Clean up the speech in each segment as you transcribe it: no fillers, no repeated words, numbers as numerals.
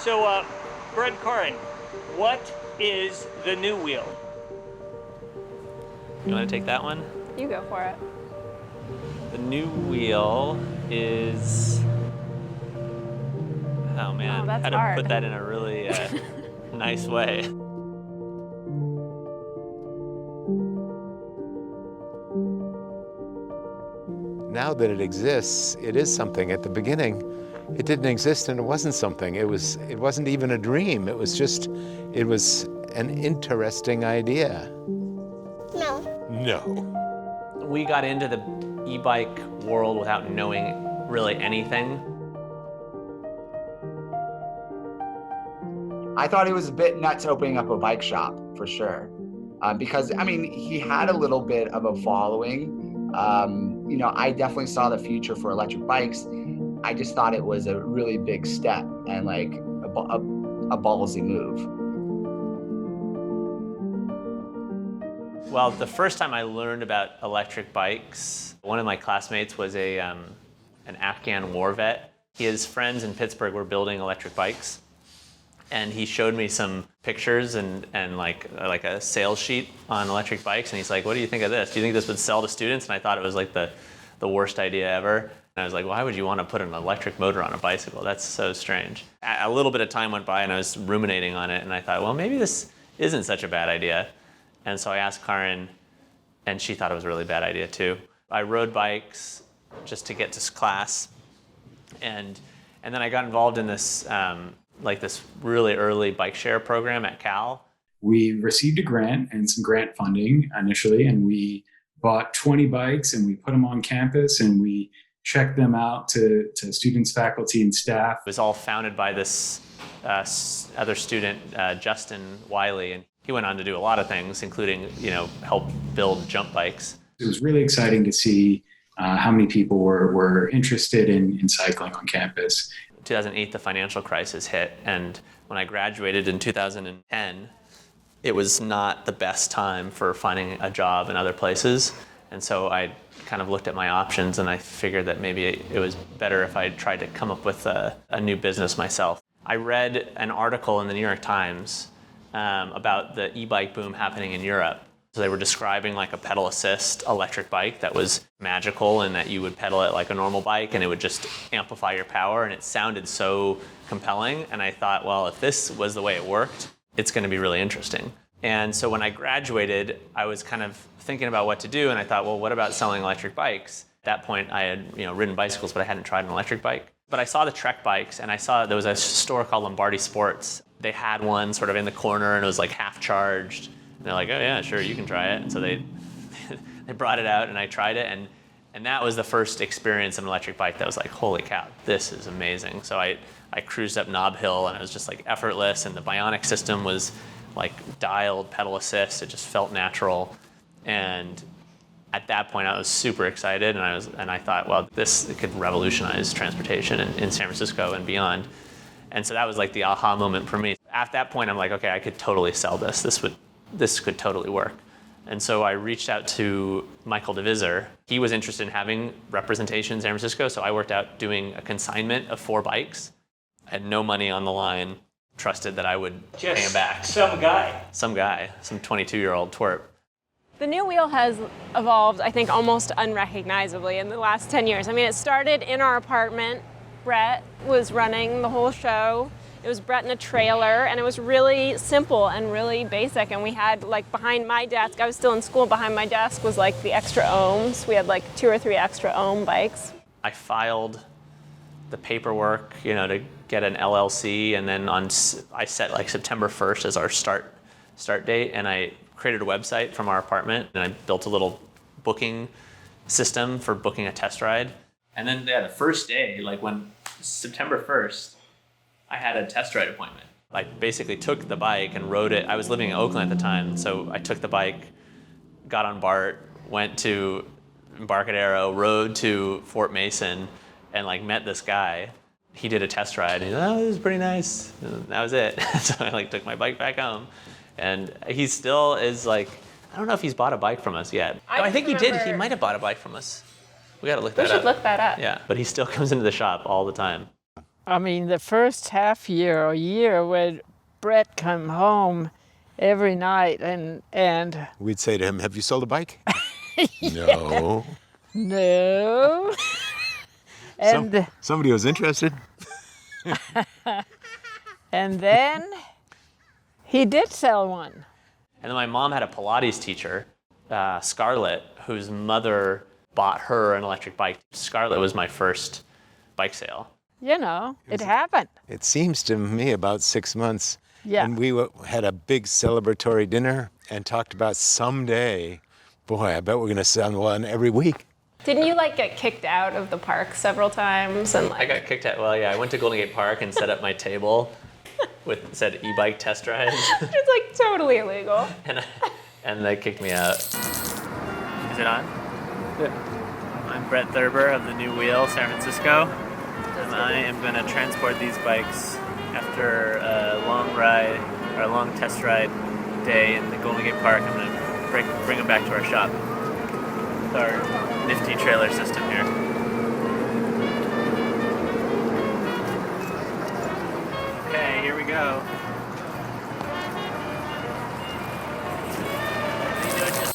So, Brett Karin, what is the new wheel? You want to take that one? You go for it. The new wheel is... Oh man, Oh, that's how to hard. put that in a really nice way. Now that it exists, it is something. At the beginning, it didn't exist and it wasn't something. It wasn't even a dream. It was an interesting idea. No. No. We got into the e-bike world without knowing really anything. I thought he was a bit nuts opening up a bike shop, for sure. Because, I mean, he had a little bit of a following. I definitely saw the future for electric bikes. I just thought it was a really big step and like a ballsy move. Well, the first time I learned about electric bikes, one of my classmates was an Afghan war vet. His friends in Pittsburgh were building electric bikes. And he showed me some pictures and like a sales sheet on electric bikes. And he's like, what do you think of this? Do you think this would sell to students? And I thought it was like the worst idea ever. And I was like, why would you want to put an electric motor on a bicycle? That's so strange. A little bit of time went by and I was ruminating on it. And I thought, well, maybe this isn't such a bad idea. And so I asked Karin, and she thought it was a really bad idea too. I rode bikes just to get to class. And then I got involved in this, this really early bike share program at Cal. We received a grant and some grant funding initially, and we bought 20 bikes and we put them on campus and we checked them out to students, faculty, and staff. It was all founded by this other student, Justin Wiley, and he went on to do a lot of things, including, help build jump bikes. It was really exciting to see how many people were interested in cycling on campus. 2008, the financial crisis hit, and when I graduated in 2010, it was not the best time for finding a job in other places. And so I kind of looked at my options and I figured that maybe it was better if I tried to come up with a new business myself. I read an article in the New York Times about the e-bike boom happening in Europe. So they were describing like a pedal assist electric bike that was magical and that you would pedal it like a normal bike and it would just amplify your power, and it sounded so compelling. And I thought, well, if this was the way it worked, it's going to be really interesting. And so when I graduated, I was kind of thinking about what to do, and I thought, well, what about selling electric bikes? At that point, I had ridden bicycles, but I hadn't tried an electric bike. But I saw the Trek bikes, and I saw there was a store called Lombardi Sports. They had one sort of in the corner, and it was like half charged. And they're like, oh yeah, sure, you can try it. And so they brought it out and I tried it, and that was the first experience of an electric bike that was like, holy cow, this is amazing. So I cruised up Nob Hill and it was just like effortless, and the bionic system was like dialed pedal assist. It just felt natural. And at that point I was super excited, and I thought, well, this could revolutionize transportation in San Francisco and beyond. And so that was like the aha moment for me. At that point I'm like, okay, I could totally sell this. This could totally work. And so I reached out to Michael DeVisor. He was interested in having representation in San Francisco, so I worked out doing a consignment of 4 bikes. I had no money on the line, trusted that I would pay him back. Some guy, some 22-year-old twerp. The new wheel has evolved, I think, almost unrecognizably in the last 10 years. I mean, it started in our apartment. Brett was running the whole show. It was Brett in a trailer, and it was really simple and really basic. And we had, like, behind my desk, I was still in school, behind my desk was like the extra ohms. We had like 2 or 3 extra ohm bikes. I filed the paperwork, to get an LLC, and then I set like September 1st as our start date, and I created a website from our apartment, and I built a little booking system for booking a test ride. And then the first day, like when September 1st, I had a test ride appointment. I basically took the bike and rode it. I was living in Oakland at the time, so I took the bike, got on BART, went to Embarcadero, rode to Fort Mason, and like met this guy. He did a test ride, and he said, oh, this is pretty nice. And that was it. So I like took my bike back home. And he still is like, I don't know if he's bought a bike from us yet. I think he did. He might have bought a bike from us. We got to look that up. We should look that up. Yeah, but he still comes into the shop all the time. I mean, the first half year or year when Brett come home every night and We'd say to him, "Have you sold a bike?" No. no. And Somebody was interested. and then he did sell one. And then my mom had a Pilates teacher, Scarlett, whose mother bought her an electric bike. Scarlett was my first bike sale. You know, it happened. It seems to me about 6 months. Yeah. And we had a big celebratory dinner and talked about someday, boy, I bet we're going to sell one every week. Didn't you like get kicked out of the park several times? And I like, got kicked out. Well, yeah, I went to Golden Gate Park and set up my table said e-bike test rides, it's like totally illegal. and they kicked me out. Is it on? Yeah. I'm Brett Thurber of the New Wheel, San Francisco, and I am going to transport these bikes after a long ride, or a long test ride day in the Golden Gate Park. I'm going to bring them back to our shop with our nifty trailer system here. Okay, here we go.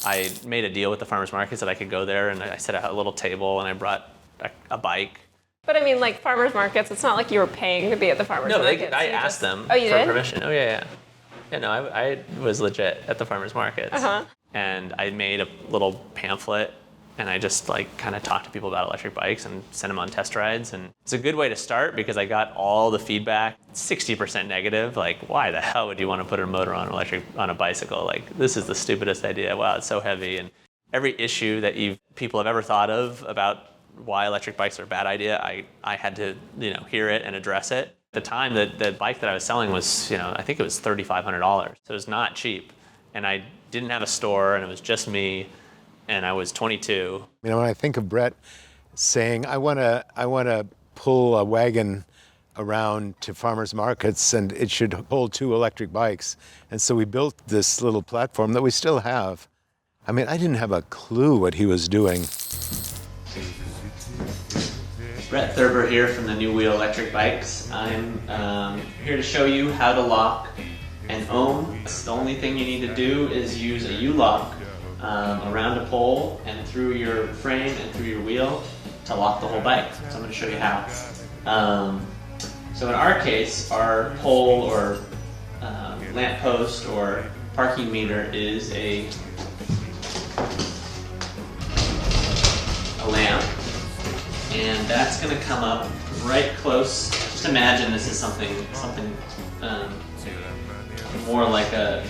I made a deal with the farmers markets that I could go there, and I set out a little table, and I brought a bike. But I mean, like farmers markets, it's not like you were paying to be at the farmers markets. I asked them for for permission. Oh, yeah. Yeah, no, I was legit at the farmers markets. Uh-huh. And I made a little pamphlet, and I just kind of talked to people about electric bikes and sent them on test rides. And it's a good way to start because I got all the feedback, 60% negative. Like, why the hell would you want to put a motor on a bicycle? Like, this is the stupidest idea. Wow, it's so heavy. And every issue that people have ever thought of about why electric bikes are a bad idea, I had to hear it and address it. At the time, the bike that I was selling was, I think it was $3,500. So it was not cheap. And I didn't have a store, and it was just me, and I was 22. When I think of Brett saying, I want to pull a wagon around to farmers markets, and it should hold 2 electric bikes. And so we built this little platform that we still have. I didn't have a clue what he was doing. Brett Thurber here from the New Wheel Electric Bikes. I'm here to show you how to lock an ohm. The only thing you need to do is use a U-lock around a pole and through your frame and through your wheel to lock the whole bike. So I'm going to show you how. So in our case, our pole or lamp post or parking meter is a lamp. And that's going to come up right close. Just imagine this is something more like a.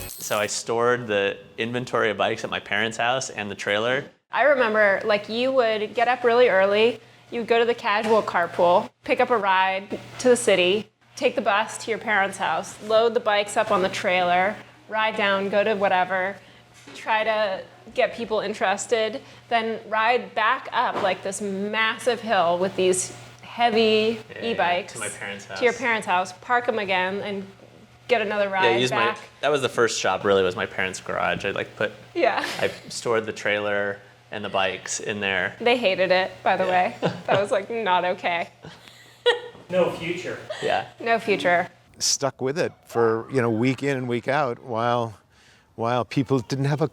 So I stored the inventory of bikes at my parents' house and the trailer. I remember, you would get up really early, you would go to the casual carpool, pick up a ride to the city, take the bus to your parents' house, load the bikes up on the trailer, ride down, go to whatever, try to get people interested, then ride back up this massive hill with these heavy e-bikes to my parents' house. To your parents' house, park them again, and get another ride back. That was the first shop. Really, was my parents' garage. I stored the trailer and the bikes in there. They hated it, by the way. That was not okay. No future. Yeah. No future. Stuck with it for week in and week out while people didn't have an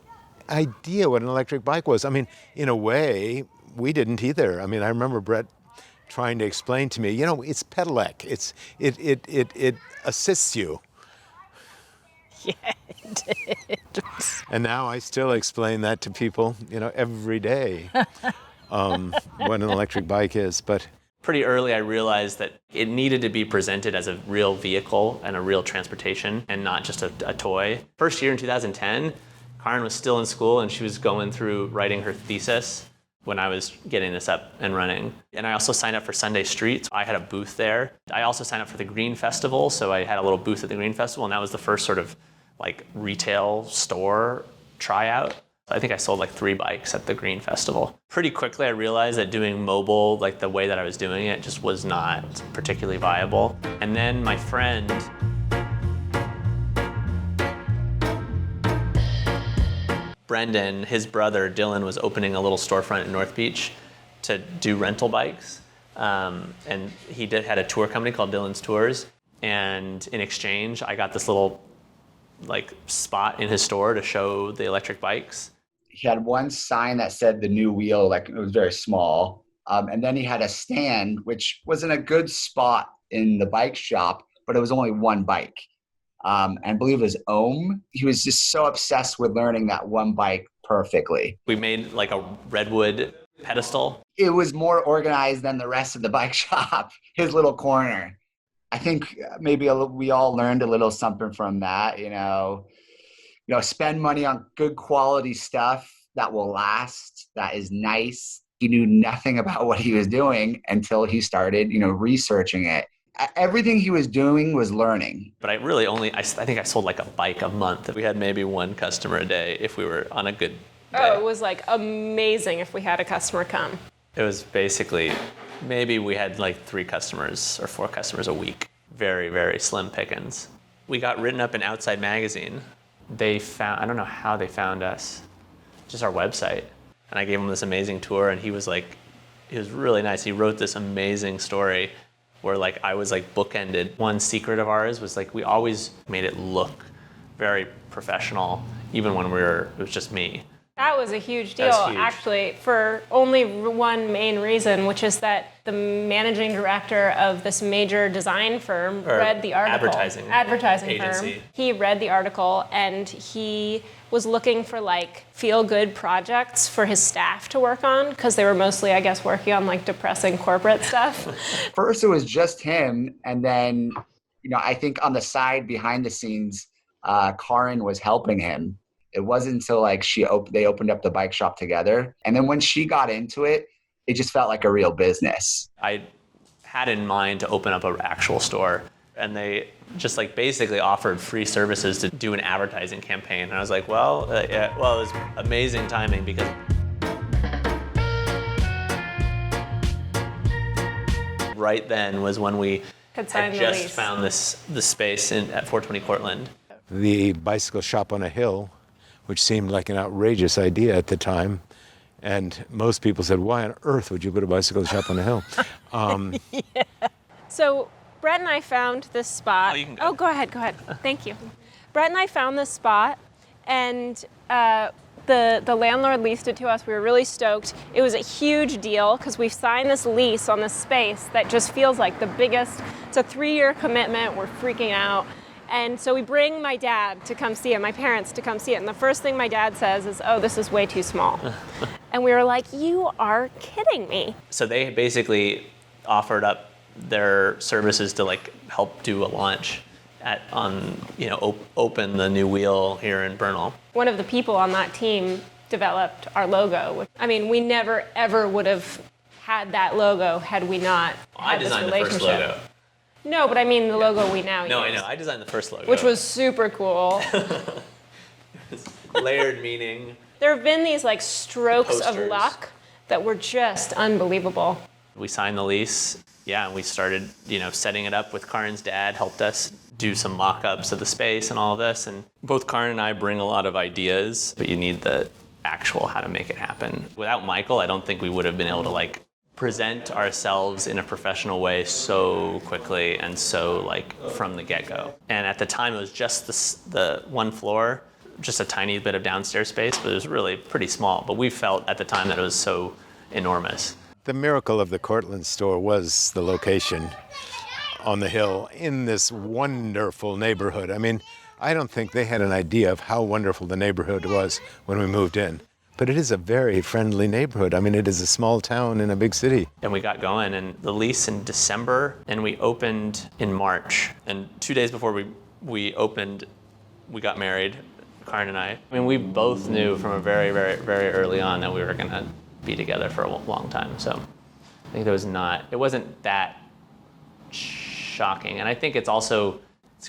idea what an electric bike was. In a way, we didn't either. I remember Brett trying to explain to me, it's pedelec. It assists you. Yeah, it did. And now I still explain that to people, every day, what an electric bike is. But pretty early, I realized that it needed to be presented as a real vehicle and a real transportation and not just a toy. First year in 2010, Karen was still in school and she was going through writing her thesis when I was getting this up and running. And I also signed up for Sunday Streets. I had a booth there. I also signed up for the Green Festival, so I had a little booth at the Green Festival, and that was the first sort of retail store tryout. I think I sold 3 bikes at the Green Festival. Pretty quickly I realized that doing mobile, the way that I was doing it, just was not particularly viable. And then my friend Brendan, his brother Dylan, was opening a little storefront in North Beach to do rental bikes. And he had a tour company called Dylan's Tours. And in exchange, I got this little spot in his store to show the electric bikes. He had one sign that said the new wheel, like it was very small. And then he had a stand, which was in a good spot in the bike shop, but it was only one bike. And I believe it was Ohm. He was just so obsessed with learning that one bike perfectly. We made like a redwood pedestal. It was more organized than the rest of the bike shop, his little corner. I think maybe we all learned a little something from that, spend money on good quality stuff that will last, that is nice. He knew nothing about what he was doing until he started, researching it. Everything he was doing was learning. But I think I sold like a bike a month. We had maybe one customer a day if we were on a good day. Oh, it was like amazing if we had a customer come. It was basically, maybe we had like 3 customers or 4 customers a week. Very, very slim pickings. We got written up in Outside Magazine. I don't know how they found us, just our website. And I gave him this amazing tour, and he was really nice. He wrote this amazing story where I was bookended. One secret of ours was we always made it look very professional, even when it was just me. That was a huge deal, Huge. actually, for only one main reason, which is that the managing director of this major design firm read the article. Advertising agency. firm. He read the article, and he was looking for feel-good projects for his staff to work on, because they were mostly, I guess, working on depressing corporate stuff. First, it was just him, and then, I think on the side, behind the scenes, Karin was helping him. It wasn't until they opened up the bike shop together. And then when she got into it, it just felt like a real business. I had in mind to open up an actual store, and they just basically offered free services to do an advertising campaign. And I was like, it was amazing timing because right then was when we had just found the space at 420 Cortlandt. The bicycle shop on a hill, which seemed like an outrageous idea at the time. And most people said, why on earth would you put a bicycle shop on a hill? Yeah. So Brett and I found this spot. Oh, you can go. Go ahead. Thank you. Brett and I found this spot, and the landlord leased it to us. We were really stoked. It was a huge deal because we signed this lease on this space that just feels like the biggest. It's a 3-year commitment. We're freaking out. And so we bring my dad to come see it, my parents to come see it. And the first thing my dad says is, oh, this is way too small. And we were like, you are kidding me. So they basically offered up their services to help do a launch open the new wheel here in Bernal. One of the people on that team developed our logo. I mean, we never, ever would have had that logo had we not had this relationship. I designed the first logo. No, but I mean the logo we now use. No, I know. I designed the first logo. Which was super cool. Layered meaning. There have been these strokes Posters. of luck that were just unbelievable. We signed the lease, and we started, setting it up with Karin's dad, helped us do some mock-ups of the space and all of this. And both Karin and I bring a lot of ideas, but you need the actual how to make it happen. Without Michael, I don't think we would have been able to present ourselves in a professional way so quickly and so from the get-go. And at the time, it was just the one floor, just a tiny bit of downstairs space, but it was really pretty small. But we felt at the time that it was so enormous. The miracle of the Cortlandt store was the location on the hill in this wonderful neighborhood. I mean, I don't think they had an idea of how wonderful the neighborhood was when we moved in. But it is a very friendly neighborhood. I mean, it is a small town in a big city. And we got going, and the lease in December, and we opened in March. And 2 days before we opened, we got married, Karin and I. I mean, we both knew from a very, very, very early on that we were going to be together for a long time. So I think it wasn't that shocking. And I think it's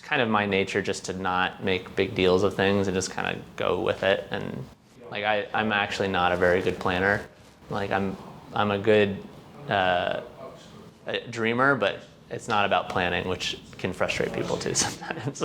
kind of my nature just to not make big deals of things and just kind of go with it. And I'm actually not a very good planner. I'm a good dreamer, but it's not about planning, which can frustrate people too sometimes.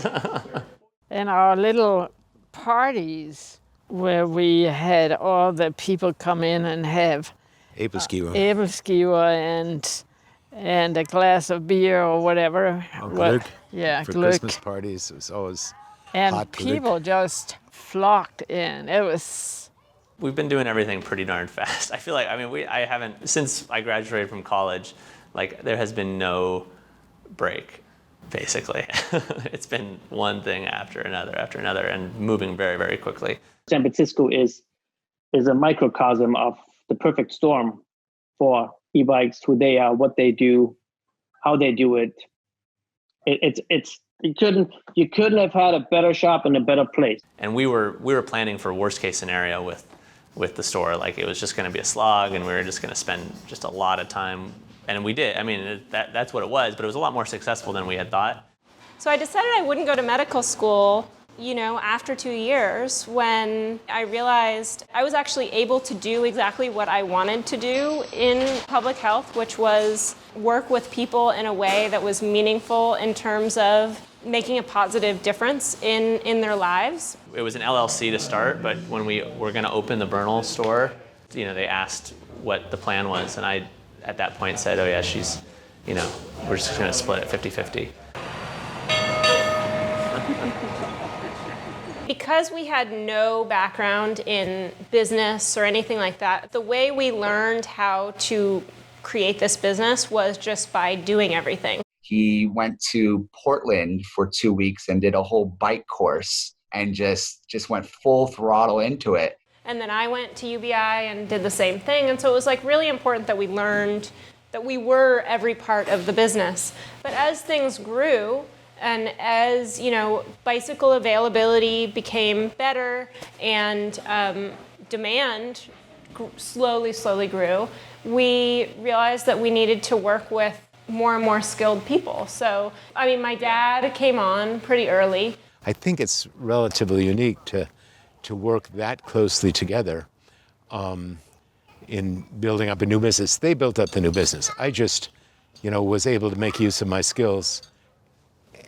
And our little parties where we had all the people come in and have Æbleskiver. æbleskiver and and a glass of beer or whatever. Glück. Yeah, For Glück. Christmas parties, it was always And hot Glück. people just flocked in. It was. We've been doing everything pretty darn fast. I feel like, I haven't, since I graduated from college, like there has been no break, basically. It's been one thing after another, and moving very, very quickly. San Francisco is a microcosm of the perfect storm for e-bikes, who they are, what they do, how they do it. You couldn't have had a better shop in a better place. And we were planning for worst case scenario with the store. Like it was just going to be a slog, and we were just going to spend just a lot of time. And we did. I mean, that's what it was, but it was a lot more successful than we had thought. So I decided I wouldn't go to medical school, after 2 years, when I realized I was actually able to do exactly what I wanted to do in public health, which was work with people in a way that was meaningful in terms of making a positive difference in their lives. It was an LLC to start, but when we were going to open the Bernal store, they asked what the plan was, and I, at that point, said, oh yeah, she's, we're just going to split it 50-50. Because we had no background in business or anything like that, the way we learned how to create this business was just by doing everything. He went to Portland for 2 weeks and did a whole bike course and just went full throttle into it. And then I went to UBI and did the same thing. And so it was like really important that we learned that we were every part of the business. But as things grew, and as bicycle availability became better and demand slowly grew, we realized that we needed to work with more and more skilled people. So, my dad came on pretty early. I think it's relatively unique to work that closely together in building up a new business. They built up the new business. I just, was able to make use of my skills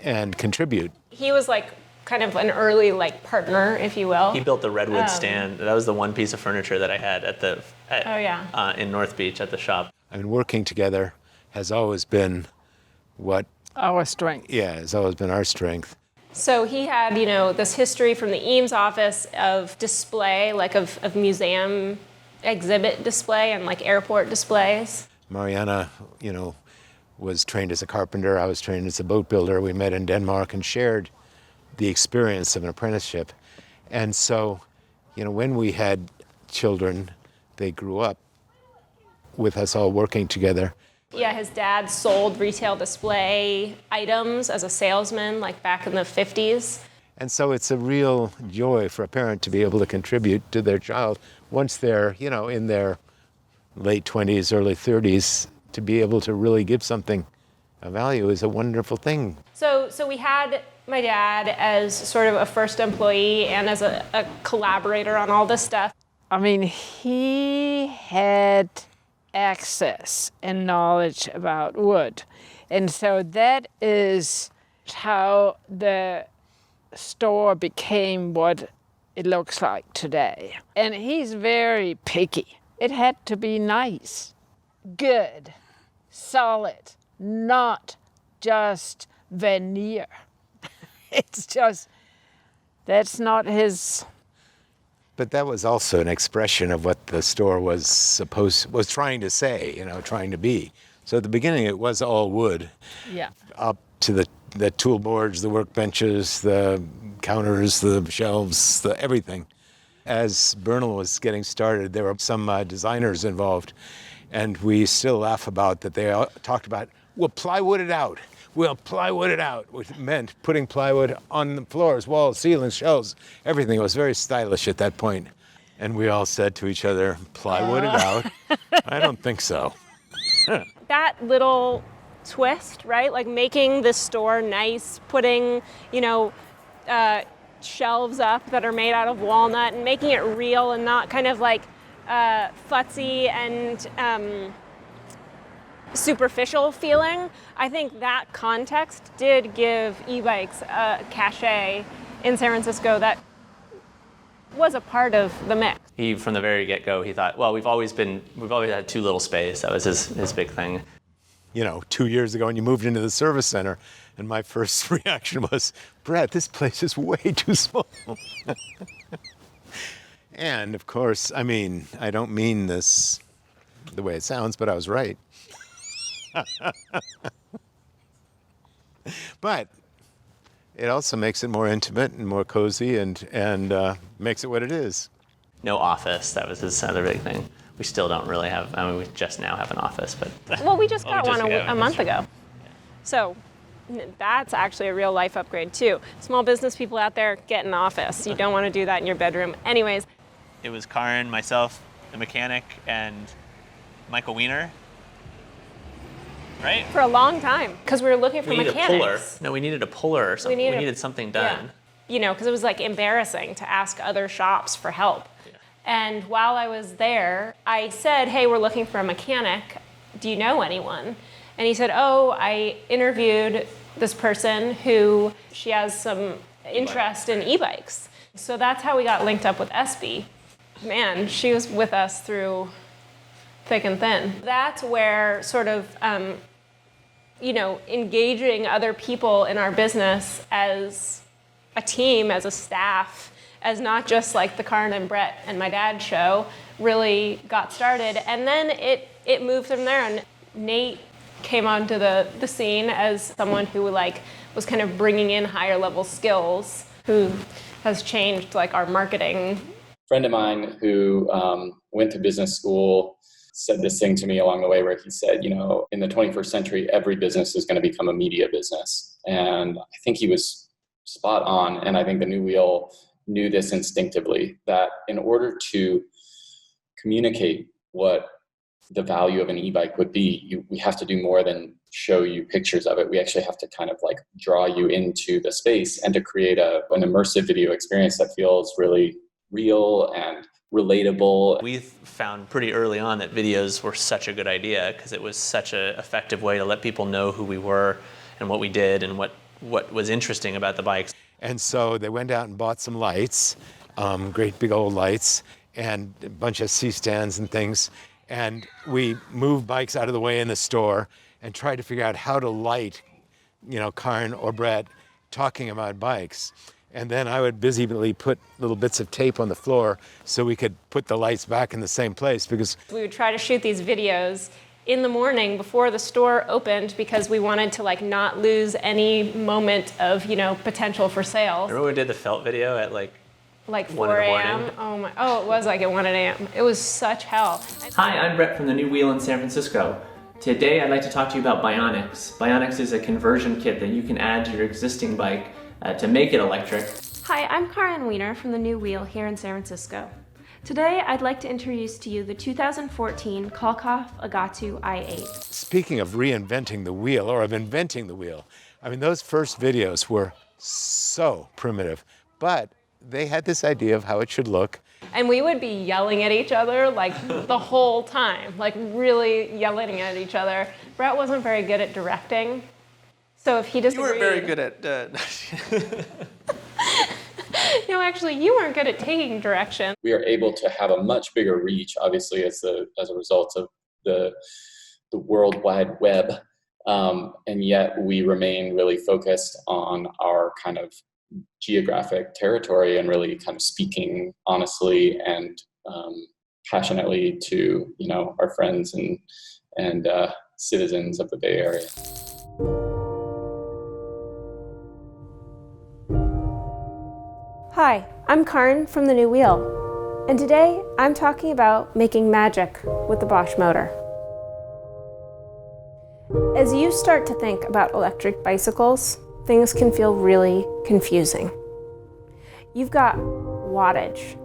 and contribute. He was like kind of an early partner, if you will. He built the redwood stand. That was the one piece of furniture that I had in North Beach at the shop. Working together has always been Our strength. Yeah, has always been our strength. So he had, this history from the Eames office of display, of museum exhibit display and airport displays. Mariana, was trained as a carpenter. I was trained as a boat builder. We met in Denmark and shared the experience of an apprenticeship. And so, when we had children, they grew up with us all working together. Yeah, his dad sold retail display items as a salesman, back in the 50s. And so it's a real joy for a parent to be able to contribute to their child once they're, in their late 20s, early 30s, to be able to really give something of value is a wonderful thing. So we had my dad as sort of a first employee and as a collaborator on all this stuff. He had access and knowledge about wood. And so that is how the store became what it looks like today. And he's very picky. It had to be nice, good, solid, not just veneer. It's just, that's not his. But that was also an expression of what the store was trying to say, trying to be. So at the beginning, it was all wood. Yeah. Up to the tool boards, the workbenches, the counters, the shelves, everything. As Bernal was getting started, there were some designers involved, and we still laugh about that. They talked about, we'll plywood it out, which meant putting plywood on the floors, walls, ceilings, shelves, everything. It was very stylish at that point. And we all said to each other, plywood it out? I don't think so. That little twist, right? Making the store nice, putting, shelves up that are made out of walnut and making it real and not kind of futzy and superficial feeling. I think that context did give e-bikes a cachet in San Francisco that was a part of the mix. He, from the very get-go, he thought, well, we've always had too little space. That was his big thing. 2 years ago, and you moved into the service center. And my first reaction was, Brett, this place is way too small. And of course, I don't mean this the way it sounds, but I was right. But it also makes it more intimate and more cozy and makes it what it is. No office, that was his other big thing. We still don't really have, we just now have an office, but. Well, we just got one a month ago. So that's actually a real life upgrade too. Small business people out there, get an office. You don't want to do that in your bedroom. Anyways. It was Karin, myself, the mechanic, and Michael Weiner. Right? For a long time, because we were looking for mechanics. We needed a puller. No, we needed a puller or something. We needed something done. Yeah. Because it was like embarrassing to ask other shops for help. Yeah. And while I was there, I said, hey, we're looking for a mechanic. Do you know anyone? And he said, oh, I interviewed this person who she has some interest in e-bikes. So that's how we got linked up with SB. Man, she was with us through thick and thin. That's where sort of, engaging other people in our business as a team, as a staff, as not just like the Karin and Brett and my dad show, really got started. And then it moved from there, and Nate came onto the scene as someone who was kind of bringing in higher level skills, who has changed our marketing. Friend of mine who went to business school said this thing to me along the way where he said, in the 21st century, every business is going to become a media business. And I think he was spot on. And I think the New Wheel knew this instinctively, that in order to communicate what the value of an e-bike would be, we have to do more than show you pictures of it. We actually have to kind of draw you into the space and to create an immersive video experience that feels really real and relatable. We found pretty early on that videos were such a good idea because it was such an effective way to let people know who we were and what we did and what was interesting about the bikes. And so they went out and bought some lights, great big old lights, and a bunch of C-stands and things. And we moved bikes out of the way in the store and tried to figure out how to light, Karin or Brett talking about bikes. And then I would busily put little bits of tape on the floor so we could put the lights back in the same place, because we would try to shoot these videos in the morning before the store opened because we wanted to not lose any moment of, potential for sales. Remember we did the felt video at 4 a.m.? It was at 1 a.m. It was such hell. Hi, I'm Brett from the New Wheel in San Francisco. Today I'd like to talk to you about Bionics. Bionics is a conversion kit that you can add to your existing bike to make it electric. Hi, I'm Karin Weiner from the New Wheel here in San Francisco. Today I'd like to introduce to you the 2014 Kolkoff Agatu i8. Speaking of reinventing the wheel, or of inventing the wheel, those first videos were so primitive, but they had this idea of how it should look. And we would be yelling at each other the whole time, really yelling at each other. Brett wasn't very good at directing. So if he disagreed... You weren't very good at... No, actually, you weren't good at taking direction. We are able to have a much bigger reach, obviously, as a result of the World Wide Web. And yet we remain really focused on our kind of geographic territory and really kind of speaking honestly and passionately to, our friends and citizens of the Bay Area. Hi, I'm Karin from the New Wheel, and today I'm talking about making magic with the Bosch motor. As you start to think about electric bicycles, things can feel really confusing. You've got wattage,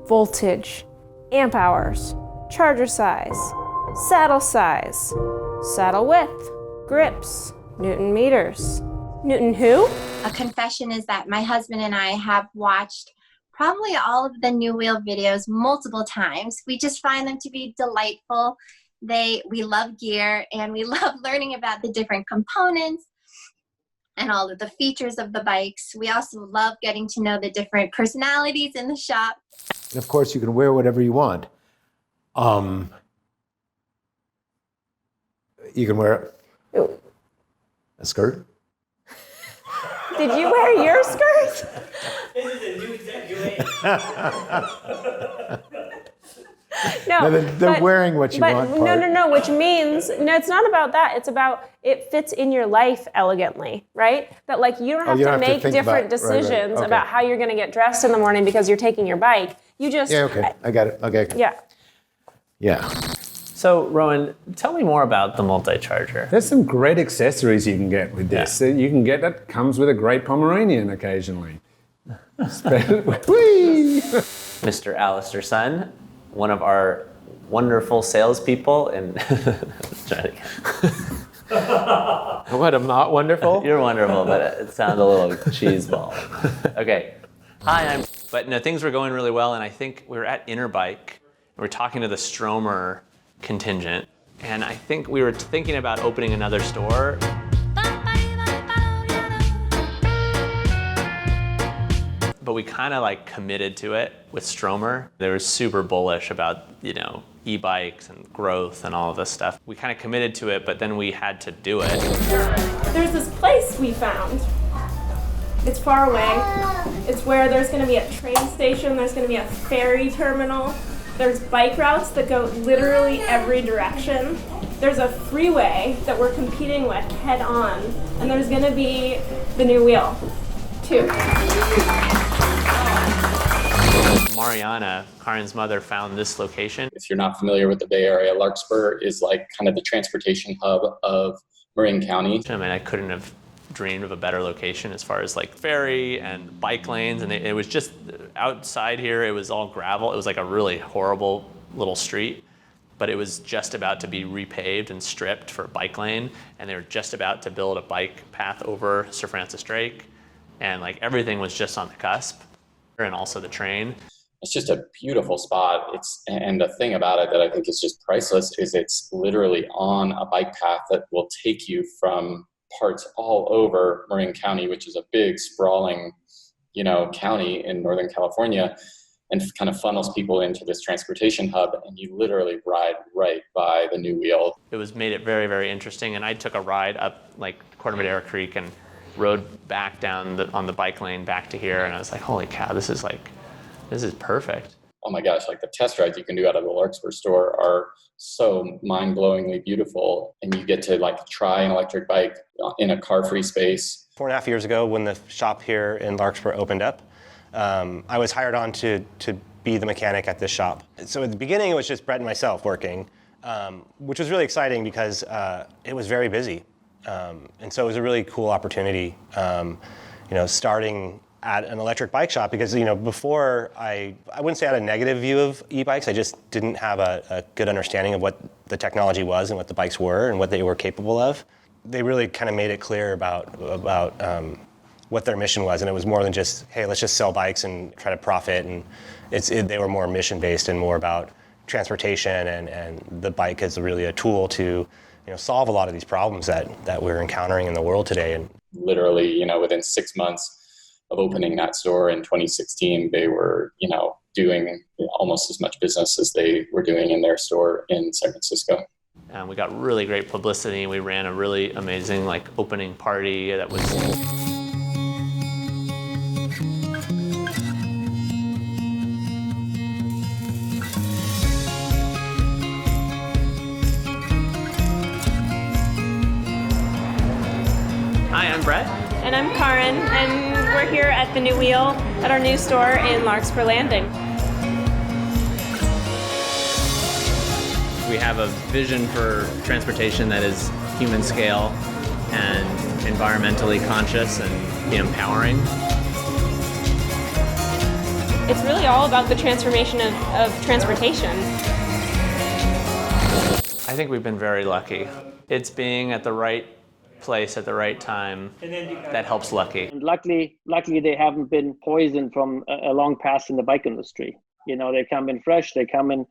voltage, amp hours, charger size, saddle width, grips, Newton meters. Newton who? A confession is that my husband and I have watched probably all of the New Wheel videos multiple times. We just find them to be delightful. We love gear and we love learning about the different components and all of the features of the bikes. We also love getting to know the different personalities in the shop. And of course, you can wear whatever you want. You can wear A skirt? Did you wear your skirt? This is a new exaggeration. No, they're wearing what you want. No. Which means it's not about that. It's about it fits in your life elegantly, right? That like you don't have to make different decisions Okay. about how you're going to get dressed in the morning because you're taking your bike. You just I got it. Okay. Yeah. So, Rowan, tell me more about the multi-charger. There's some great accessories you can get with this. You can get that comes with a Great Pomeranian occasionally. Whee! Mr. Alistair Sun, one of our wonderful salespeople, and What, I'm not wonderful? You're wonderful, but it sounds a little cheeseball. Okay. Hi, but no, things were going really well, and I think we were at Interbike, and we were talking to the Stromer contingent, and I think we were thinking about opening another store. But we kind of like committed to it with Stromer. They were super bullish about, e-bikes and growth and all of this stuff. We kind of committed to it, but then we had to do it. There's this place we found. It's far away. It's where there's going to be a train station, there's going to be a ferry terminal, there's bike routes that go literally every direction. There's a freeway that we're competing with head on, and there's going to be the new wheel, too. Mariana, Karin's mother, found this location. If you're not familiar with the Bay Area, Larkspur is like kind of the transportation hub of Marin County. I mean, I couldn't have dreamed of a better location as far as like ferry and bike lanes, and it was just outside here. It was all gravel. It was like a really horrible little street, but it was just about to be repaved and stripped for a bike lane, and they were just about to build a bike path over Sir Francis Drake, and like everything was just on the cusp, and also the train. It's just a beautiful spot. And the thing about it that I think is just priceless is it's literally on a bike path that will take you from parts all over Marin County, which is a big sprawling, county in Northern California, and kind of funnels people into this transportation hub. And you literally ride right by the new wheel. It made it very, very interesting. And I took a ride up like Corte Madera Creek and rode back down on the bike lane back to here. And I was like, holy cow, this is perfect. Oh my gosh, like the test rides you can do out of the Larkspur store are so mind-blowingly beautiful. And you get to like try an electric bike in a car-free space. 4.5 years ago when the shop here in Larkspur opened up, I was hired on to be the mechanic at this shop. So at the beginning it was just Brett and myself working, which was really exciting because it was very busy. And so it was a really cool opportunity, starting at an electric bike shop because, before I wouldn't say I had a negative view of e-bikes. I just didn't have a good understanding of what the technology was and what the bikes were and what they were capable of. They really kind of made it clear about what their mission was, and it was more than just, hey, let's just sell bikes and try to profit. And they were more mission-based and more about transportation, and the bike is really a tool to solve a lot of these problems that we're encountering in the world today. And literally, within 6 months of opening that store in 2016, they were, doing almost as much business as they were doing in their store in San Francisco. And we got really great publicity. We ran a really amazing opening party that was. Hi, I'm Brett. And I'm Karin, and we're here at the New Wheel at our new store in Larkspur Landing. We have a vision for transportation that is human scale and environmentally conscious and empowering. It's really all about the transformation of transportation. I think we've been very lucky. It's being at the right place at the right time that helps lucky. And luckily they haven't been poisoned from a long past in the bike industry. They come in fresh, they come in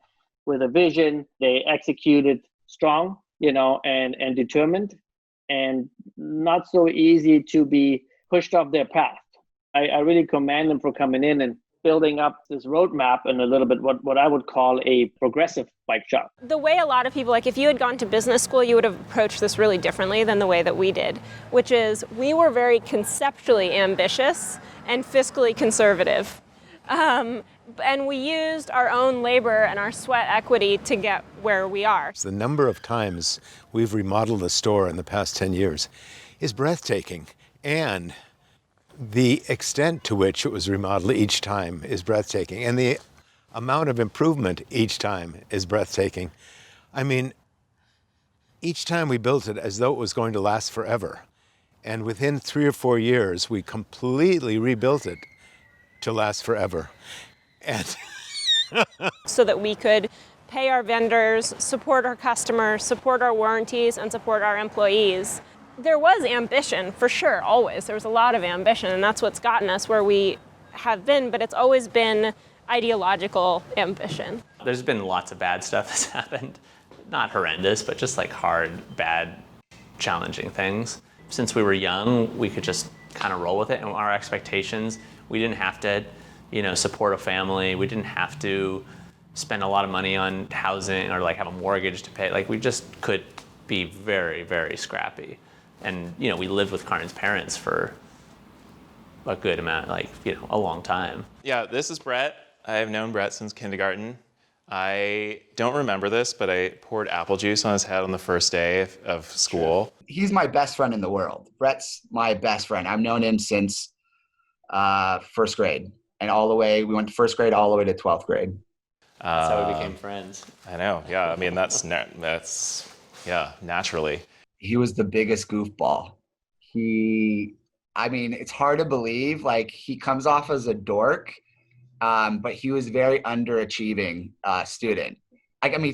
with a vision, they execute it strong, and determined, and not so easy to be pushed off their path. I really commend them for coming in building up this roadmap and a little bit what I would call a progressive bike shop. The way a lot of people, like if you had gone to business school, you would have approached this really differently than the way that we did, which is we were very conceptually ambitious and fiscally conservative. And we used our own labor and our sweat equity to get where we are. The number of times we've remodeled a store in the past 10 years is breathtaking. And the extent to which it was remodeled each time is breathtaking. And the amount of improvement each time is breathtaking. I mean, each time we built it as though it was going to last forever. And within 3 or 4 years, we completely rebuilt it to last forever. And so that we could pay our vendors, support our customers, support our warranties, and support our employees. There was ambition, for sure, always. There was a lot of ambition, and that's what's gotten us where we have been, but it's always been ideological ambition. There's been lots of bad stuff that's happened. Not horrendous, but just like hard, bad, challenging things. Since we were young, we could just kind of roll with it, and our expectations, we didn't have to, support a family. We didn't have to spend a lot of money on housing or like have a mortgage to pay. Like we just could be very, very scrappy. And, we lived with Karin's parents for a good amount, a long time. Yeah, this is Brett. I have known Brett since kindergarten. I don't remember this, but I poured apple juice on his head on the first day of school. He's my best friend in the world. Brett's my best friend. I've known him since first grade. And we went to first grade all the way to 12th grade. That's how we became friends. I know, yeah. I mean, that's naturally. He was the biggest goofball. It's hard to believe, he comes off as a dork, but he was very underachieving student.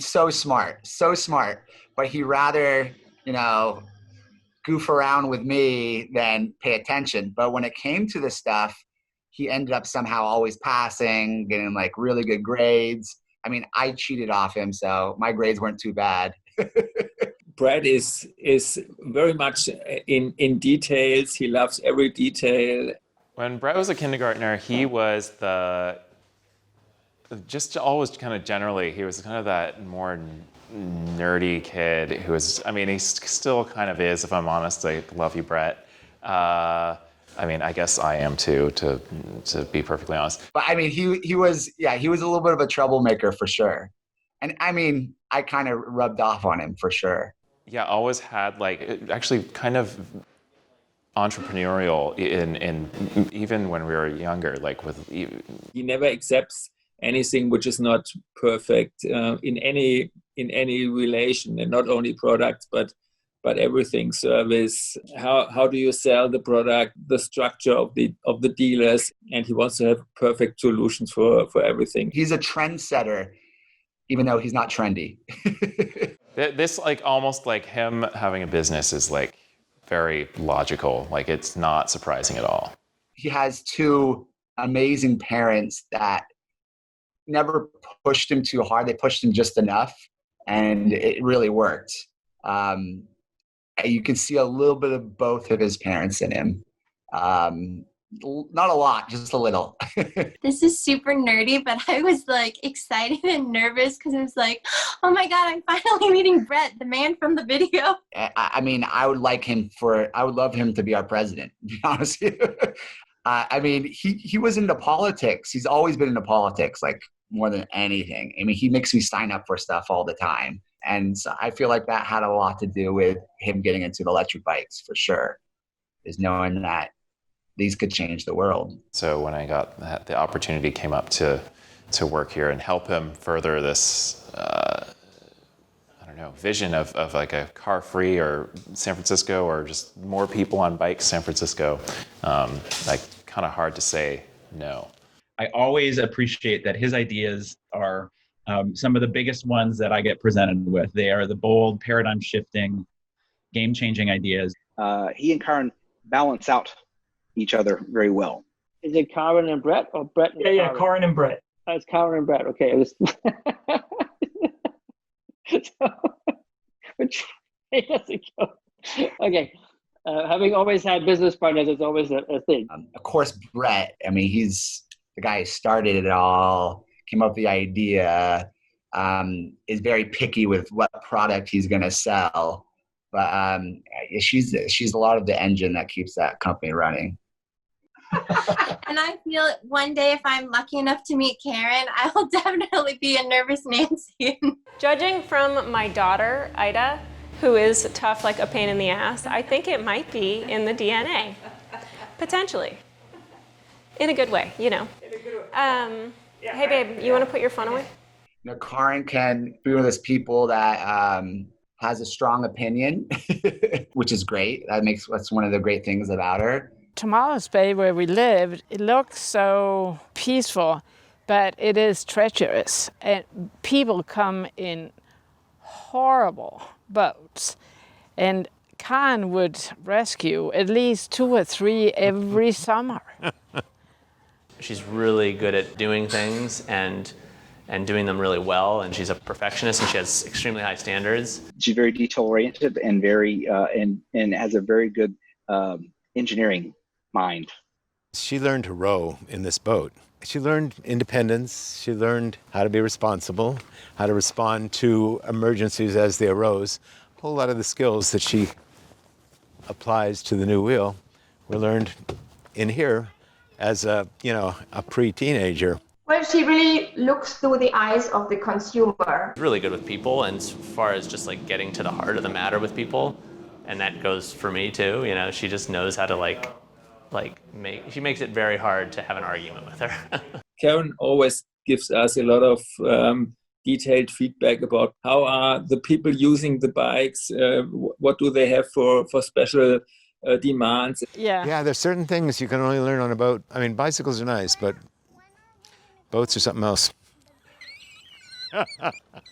So smart, but he'd rather, goof around with me than pay attention. But when it came to the stuff, he ended up somehow always passing, getting really good grades. I cheated off him, so my grades weren't too bad. Brett is very much in details. He loves every detail. When Brett was a kindergartner, he was always kind of generally, he was kind of that more nerdy kid who was, he still kind of is, if I'm honest. I love you, Brett. I guess I am too, to be perfectly honest. But he was a little bit of a troublemaker for sure. And I kind of rubbed off on him for sure. Yeah, always had actually kind of entrepreneurial in even when we were younger, He never accepts anything which is not perfect in any relation, and not only products, but everything, service, how do you sell the product, the structure of the dealers, and he wants to have perfect solutions for everything. He's a trendsetter, even though he's not trendy. This almost like him having a business is very logical. It's not surprising at all. He has 2 amazing parents that never pushed him too hard. They pushed him just enough, and it really worked. You can see a little bit of both of his parents in him. Not a lot, just a little. This is super nerdy, but I was excited and nervous because I was oh my God, I'm finally meeting Brett, the man from the video. I would love him to be our president, to be honest with you. He was into politics. He's always been into politics, more than anything. He makes me sign up for stuff all the time. And so I feel like that had a lot to do with him getting into the electric bikes, for sure, is knowing that these could change the world. So when I got the opportunity came up to work here and help him further this, vision of a car-free or San Francisco, or just more people on bikes San Francisco, kind of hard to say no. I always appreciate that his ideas are some of the biggest ones that I get presented with. They are the bold, paradigm-shifting, game-changing ideas. He and Karin balance out each other very well. Is it Karin and Brett, or Brett and Yeah, Karin and Brett. Oh, it's Karin and Brett. Okay, it was. Which it doesn't go. Okay, having always had business partners, it's always a thing. Of course, Brett. He's the guy who started it all, came up with the idea, is very picky with what product he's going to sell. But she's a lot of the engine that keeps that company running. And I feel one day if I'm lucky enough to meet Karen, I will definitely be a nervous Nancy. Judging from my daughter, Ida, who is tough like a pain in the ass, I think it might be in the DNA. Potentially. In a good way, you know. Hey, babe, you want to put your phone away? You know, Karen can be one of those people that has a strong opinion, which is great. That's one of the great things about her. Tomales Bay, where we lived, it looks so peaceful, but it is treacherous. And people come in horrible boats. And Khan would rescue at least 2 or 3 every summer. She's really good at doing things and doing them really well, and she's a perfectionist and she has extremely high standards. She's very detail oriented and very and has a very good engineering mind. She learned to row in this boat. She learned independence. She learned how to be responsible, how to respond to emergencies as they arose. A whole lot of the skills that she applies to the new wheel were learned in here as a pre-teenager. Well, she really looks through the eyes of the consumer. Really good with people, and as far as just like getting to the heart of the matter with people, and that goes for me too. You know, she just knows how to she makes it very hard to have an argument with her. Karen always gives us a lot of detailed feedback about how are the people using the bikes, what do they have for special demands. Yeah, there's certain things you can only learn on a boat. I mean, bicycles are nice, but boats are something else.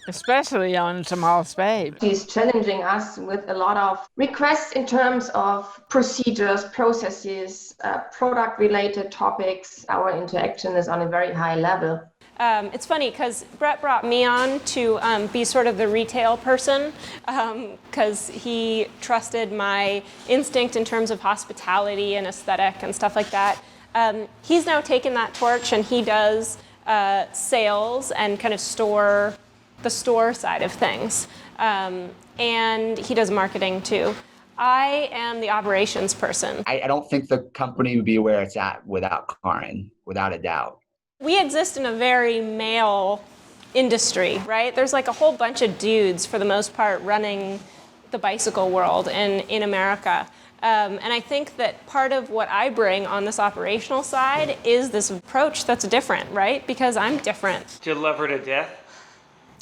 Especially on Tomales Bay. She's challenging us with a lot of requests in terms of procedures, processes, product-related topics. Our interaction is on a very high level. It's funny because Brett brought me on to be sort of the retail person because he trusted my instinct in terms of hospitality and aesthetic and stuff like that. He's now taken that torch and he does sales and kind of the store side of things. And he does marketing too. I am the operations person. I don't think the company would be where it's at without Karen, without a doubt. We exist in a very male industry, right? There's like a whole bunch of dudes, for the most part, running the bicycle world in America. And I think that part of what I bring on this operational side is this approach that's different, right? Because I'm different. Do you love her to death?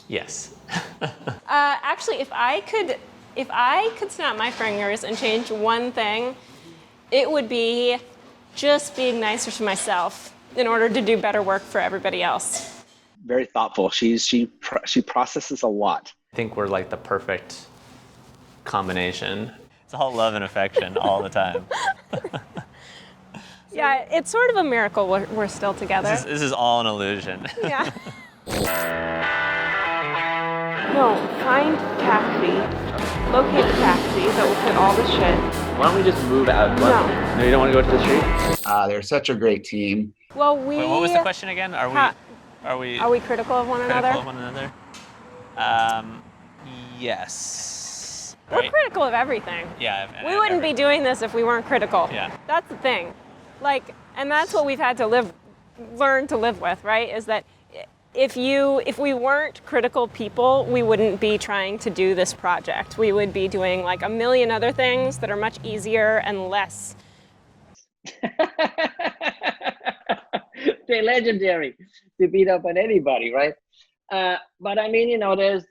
Yes. Actually, if I could snap my fingers and change one thing, it would be just being nicer to myself in order to do better work for everybody else. Very thoughtful. She processes a lot. I think we're like the perfect combination. It's all love and affection all the time. Yeah, it's sort of a miracle we're still together. This is all an illusion. Yeah. No, find taxi, locate a taxi that will fit all the shit. Why don't we just move out? No, you don't want to go to the street? They're such a great team. Well, Wait, what was the question again? Are we critical of one another? Critical of one another? Yes. We're Right. critical of everything. Yeah. We wouldn't be doing this if we weren't critical. Yeah. That's the thing. And that's what we've had to learn to live with, right? Is that if we weren't critical people, we wouldn't be trying to do this project. We would be doing like a million other things that are much easier and less. They're legendary to beat up on anybody, right? But I mean,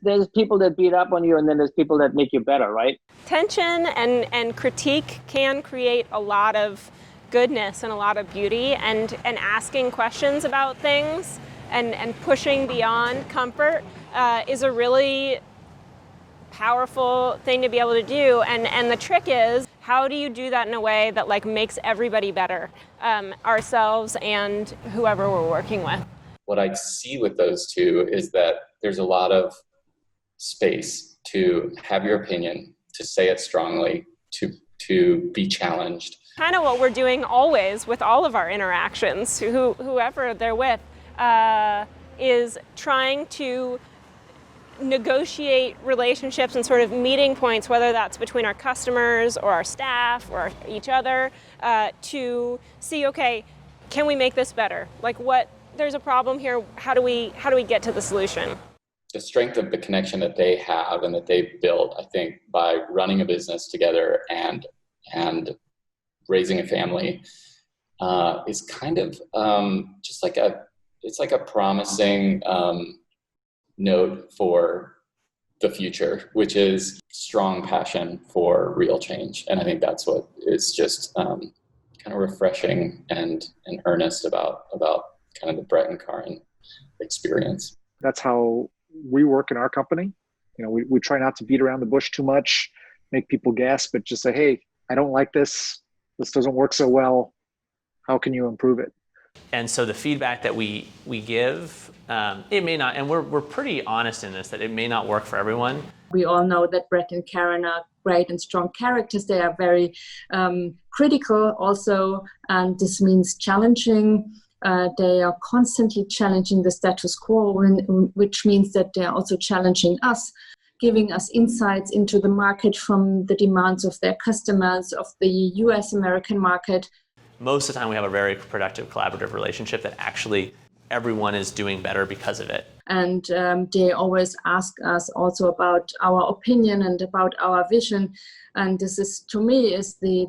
there's people that beat up on you, and then there's people that make you better, right? Tension and critique can create a lot of goodness and a lot of beauty, and asking questions about things and pushing beyond comfort is a really powerful thing to be able to do. And the trick is, how do you do that in a way that makes everybody better, ourselves and whoever we're working with? What I see with those two is that there's a lot of space to have your opinion, to say it strongly, to to be challenged. Kind of what we're doing always with all of our interactions, whoever they're with, is trying to negotiate relationships and sort of meeting points, whether that's between our customers or our staff or each other, to see, okay, can we make this better? Like, there's a problem here. How do we get to the solution? The strength of the connection that they have and that they've built, I think, by running a business together and raising a family, is kind of just like it's like a promising note for the future, which is strong passion for real change. And I think that's what is just kind of refreshing and earnest about kind of the Brett and Karen experience. That's how we work in our company. You know, we try not to beat around the bush too much, make people gasp, but just say, hey, I don't like this. This doesn't work so well. How can you improve it? And so the feedback that we give, it may not, and we're pretty honest in this, that it may not work for everyone. We all know that Brett and Karen are great and strong characters. They are very critical also, and this means challenging. They are constantly challenging the status quo, which means that they are also challenging us, giving us insights into the market from the demands of their customers, of the US American market. Most of the time we have a very productive collaborative relationship that actually everyone is doing better because of it. And they always ask us also about our opinion and about our vision. And this is, to me, is the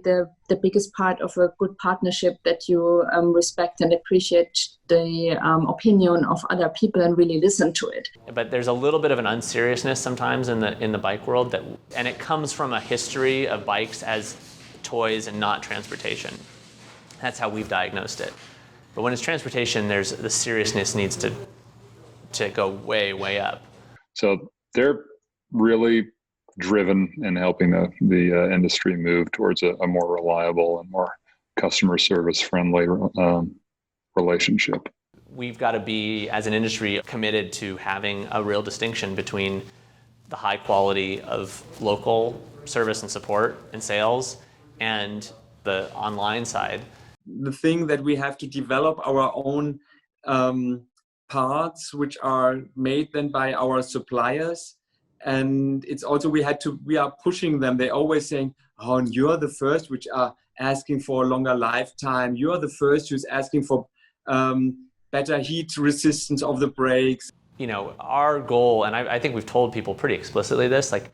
biggest part of a good partnership, that you respect and appreciate the opinion of other people and really listen to it. But there's a little bit of an unseriousness sometimes in the bike world, and it comes from a history of bikes as toys and not transportation. That's how we've diagnosed it. But when it's transportation, the seriousness needs to go way, way up. So they're really driven in helping the industry move towards a more reliable and more customer service friendly relationship. We've got to be, as an industry, committed to having a real distinction between the high quality of local service and support and sales and the online side. The thing that we have to develop our own parts, which are made then by our suppliers. And it's also, we are pushing them. They're always saying, oh, and you're the first which are asking for a longer lifetime. You're the first who's asking for better heat resistance of the brakes. You know, our goal, and I think we've told people pretty explicitly this, like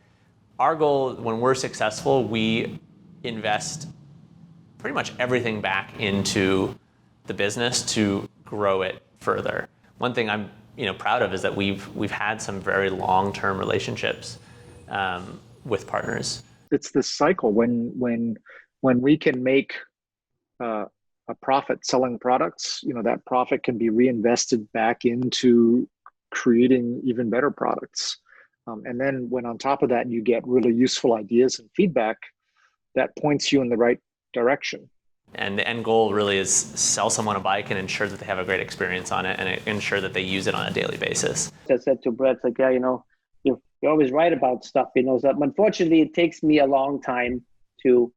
our goal, when we're successful, we invest pretty much everything back into the business to grow it further. One thing I'm proud of is that we've had some very long-term relationships with partners. It's this cycle when we can make a profit selling products, that profit can be reinvested back into creating even better products. And then when on top of that you get really useful ideas and feedback, that points you in the right direction. And the end goal really is sell someone a bike and ensure that they have a great experience on it and ensure that they use it on a daily basis. I said to Brett, like, yeah, you're always right about stuff, so unfortunately it takes me a long time to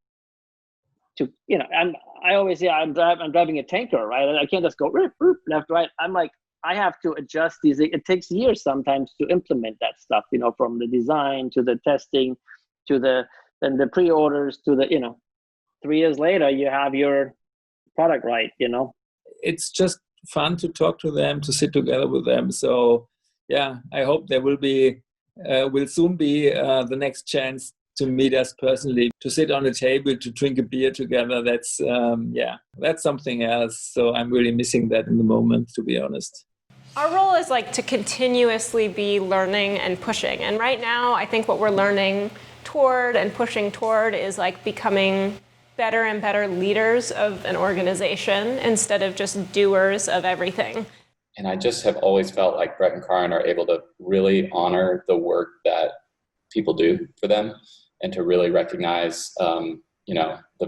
I always say I'm driving a tanker, right? I can't just go left, right. I'm like, I have to adjust these. It takes years sometimes to implement that stuff, from the design to the testing to the pre-orders to the, 3 years later, you have your product right, It's just fun to talk to them, to sit together with them. So, yeah, I hope there will soon be the next chance to meet us personally, to sit on a table, to drink a beer together. That's something else. So I'm really missing that in the moment, to be honest. Our role is to continuously be learning and pushing. And right now, I think what we're learning toward and pushing toward is becoming better and better leaders of an organization instead of just doers of everything. And I just have always felt like Brett and Karen are able to really honor the work that people do for them and to really recognize, the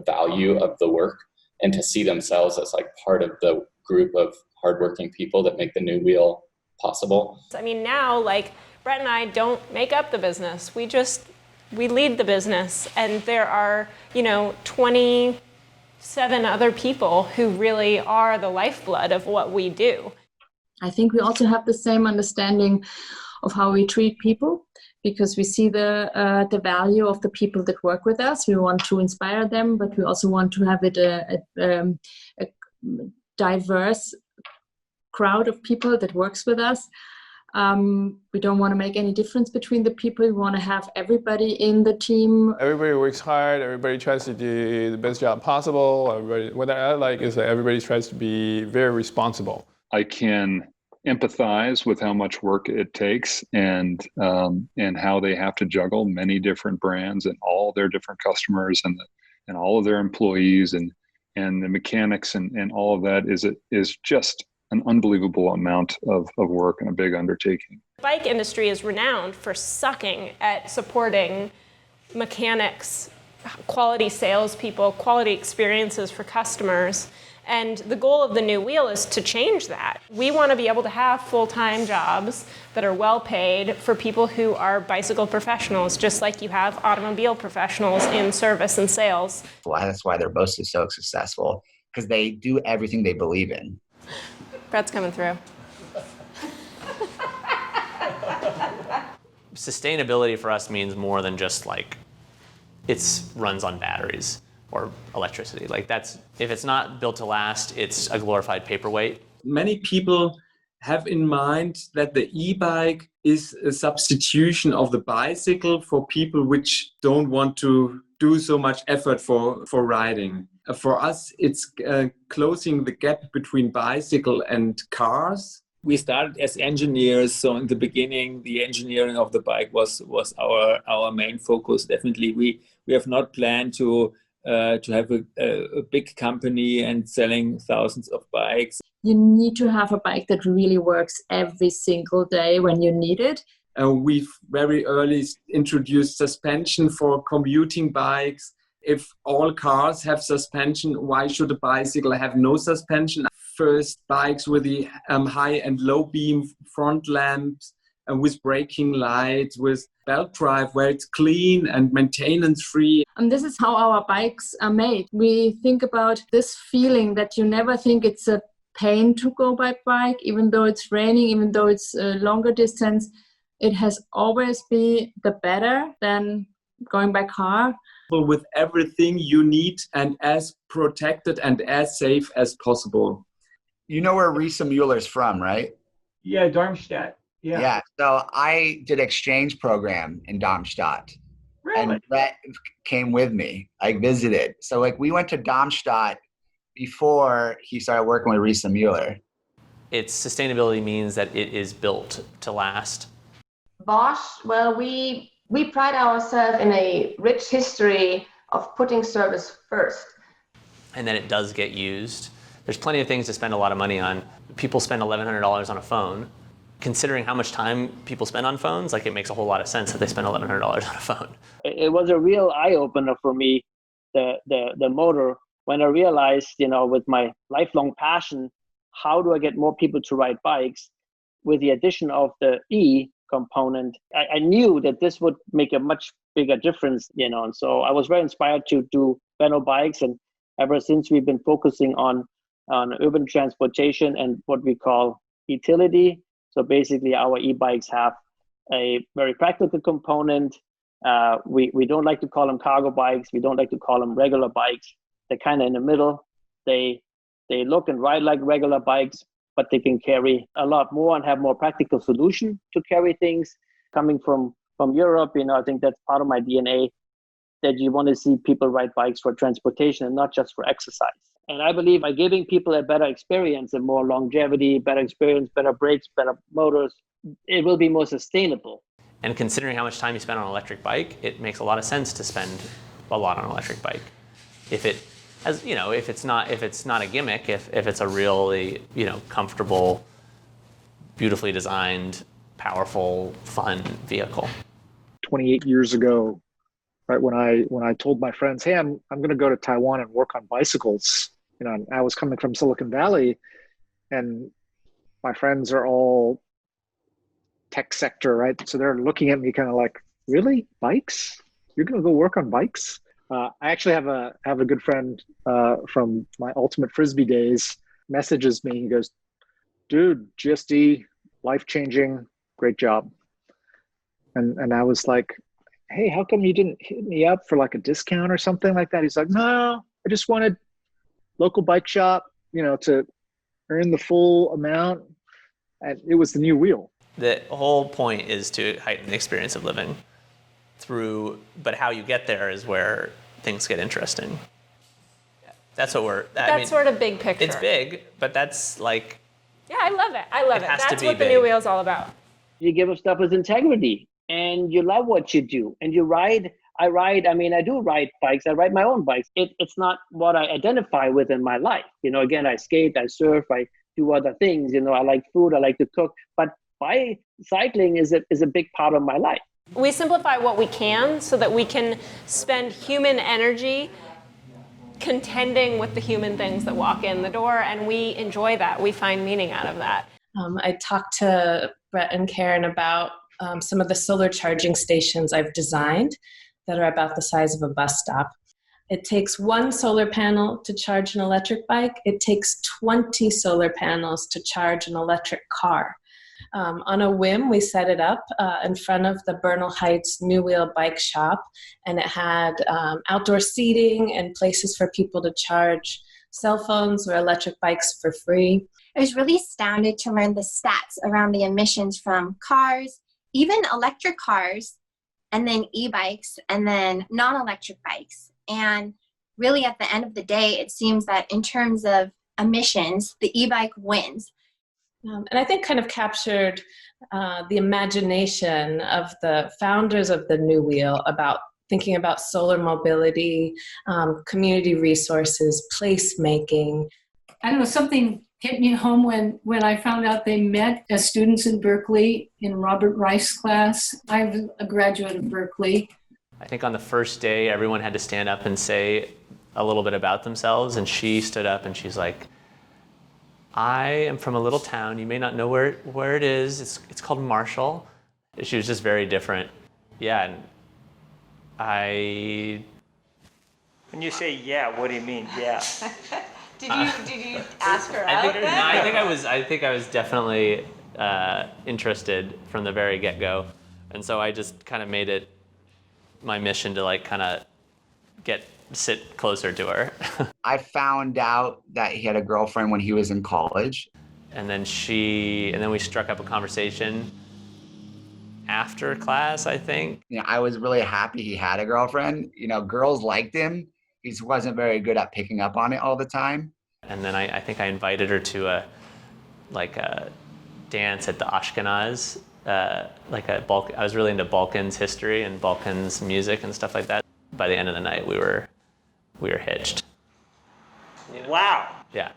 value of the work and to see themselves as part of the group of hardworking people that make the new wheel possible. I mean, now, Brett and I don't make up the business. We just We lead the business, and there are, 27 other people who really are the lifeblood of what we do. I think we also have the same understanding of how we treat people, because we see the value of the people that work with us. We want to inspire them, but we also want to have it a diverse crowd of people that works with us. We don't want to make any difference between the people. We want to have everybody in the team. Everybody works hard. Everybody tries to do the best job possible. What I like is that everybody tries to be very responsible. I can empathize with how much work it takes and how they have to juggle many different brands and all their different customers and all of their employees and the mechanics and all of that is just an unbelievable amount of work and a big undertaking. The bike industry is renowned for sucking at supporting mechanics, quality salespeople, quality experiences for customers. And the goal of the new wheel is to change that. We want to be able to have full-time jobs that are well paid for people who are bicycle professionals, just like you have automobile professionals in service and sales. Well, that's why they're both so successful, because they do everything they believe in. Brett's coming through. Sustainability for us means more than just like it runs on batteries or electricity. Like if it's not built to last, it's a glorified paperweight. Many people have in mind that the e-bike is a substitution of the bicycle for people which don't want to do so much effort for riding. For us, it's closing the gap between bicycle and cars. We started as engineers, so in the beginning, the engineering of the bike was our main focus. Definitely, we have not planned to have a big company and selling thousands of bikes. You need to have a bike that really works every single day when you need it. We've very early introduced suspension for commuting bikes. If all cars have suspension, why should a bicycle have no suspension? First bikes with the high and low beam front lamps, and with braking lights, with belt drive where it's clean and maintenance free. And this is how our bikes are made. We think about this feeling that you never think it's a pain to go by bike, even though it's raining, even though it's a longer distance. It has always been the better than going by car. With everything you need and as protected and as safe as possible. You know where Risa Mueller's from, right? Yeah, Darmstadt. Yeah. So I did exchange program in Darmstadt. Really? And Brett came with me. I visited. So we went to Darmstadt before he started working with Risa Mueller. Its sustainability means that it is built to last. Bosch, well, we pride ourselves in a rich history of putting service first. And then it does get used. There's plenty of things to spend a lot of money on. People spend $1,100 on a phone. Considering how much time people spend on phones, it makes a whole lot of sense that they spend $1,100 on a phone. It was a real eye-opener for me, the motor, when I realized, with my lifelong passion, how do I get more people to ride bikes? With the addition of the E component, I knew that this would make a much bigger difference, and so I was very inspired to do Benno bikes, and ever since we've been focusing on urban transportation and what we call utility. So basically our e-bikes have a very practical component. We don't like to call them cargo bikes. We don't like to call them regular bikes. They're kind of in the middle. They look and ride like regular bikes, but they can carry a lot more and have more practical solution to carry things. Coming from Europe, I think that's part of my DNA, that you want to see people ride bikes for transportation and not just for exercise. And I believe by giving people a better experience and more longevity, better experience, better brakes, better motors, it will be more sustainable. And considering how much time you spend on an electric bike, it makes a lot of sense to spend a lot on an electric bike. If it's not a gimmick, if it's a really, comfortable, beautifully designed, powerful, fun vehicle. 28 years ago, right, when I told my friends, hey, I'm going to go to Taiwan and work on bicycles, and I was coming from Silicon Valley, and my friends are all tech sector, right? So they're looking at me kind of like, really? Bikes? you're going to go work on bikes? I actually have a good friend from my ultimate Frisbee days messages me. He goes, dude, GSD, life-changing, great job. And I was like, hey, how come you didn't hit me up for like a discount or something like that? He's like, no, I just wanted local bike shop, to earn the full amount. And it was the new wheel. The whole point is to heighten the experience of living but how you get there is where things get interesting. That's what That's sort of big picture. It's big, but that's like... Yeah, I love it. I love it. That's what the big. new wheel's all about. You give up stuff with integrity, and you love what you do, and you ride. I do ride bikes. I ride my own bikes. It's not what I identify with in my life. Again, I skate, I surf, I do other things. I like food, I like to cook, but cycling is a big part of my life. We simplify what we can so that we can spend human energy contending with the human things that walk in the door, and we enjoy that. We find meaning out of that. I talked to Brett and Karen about some of the solar charging stations I've designed that are about the size of a bus stop. It takes one solar panel to charge an electric bike. It takes 20 solar panels to charge an electric car. On a whim, we set it up in front of the Bernal Heights New Wheel Bike Shop, and it had outdoor seating and places for people to charge cell phones or electric bikes for free. I was really astounded to learn the stats around the emissions from cars, even electric cars, and then e-bikes, and then non-electric bikes. And really at the end of the day, it seems that in terms of emissions, the e-bike wins. And I think kind of captured the imagination of the founders of the New Wheel about thinking about solar mobility, community resources, placemaking. I don't know, something hit me home when I found out they met as students in Berkeley in Robert Rice's class. I was a graduate of Berkeley. I think on the first day, everyone had to stand up and say a little bit about themselves, and she stood up and she's like, I am from a little town. You may not know where it is. It's called Marshall. She was just very different. Yeah, and When you say yeah, what do you mean? Yeah. Did you ask her I out? think I was definitely interested from the very get-go, and so I just kind of made it my mission to like kind of sit closer to her. I found out that he had a girlfriend when he was in college. And then we struck up a conversation after class, I think. I was really happy he had a girlfriend. Girls liked him. He just wasn't very good at picking up on it all the time. And then I think I invited her to a dance at the Ashkenaz, I was really into Balkans history and Balkans music and stuff like that. By the end of the night, we were hitched. Wow. Yeah.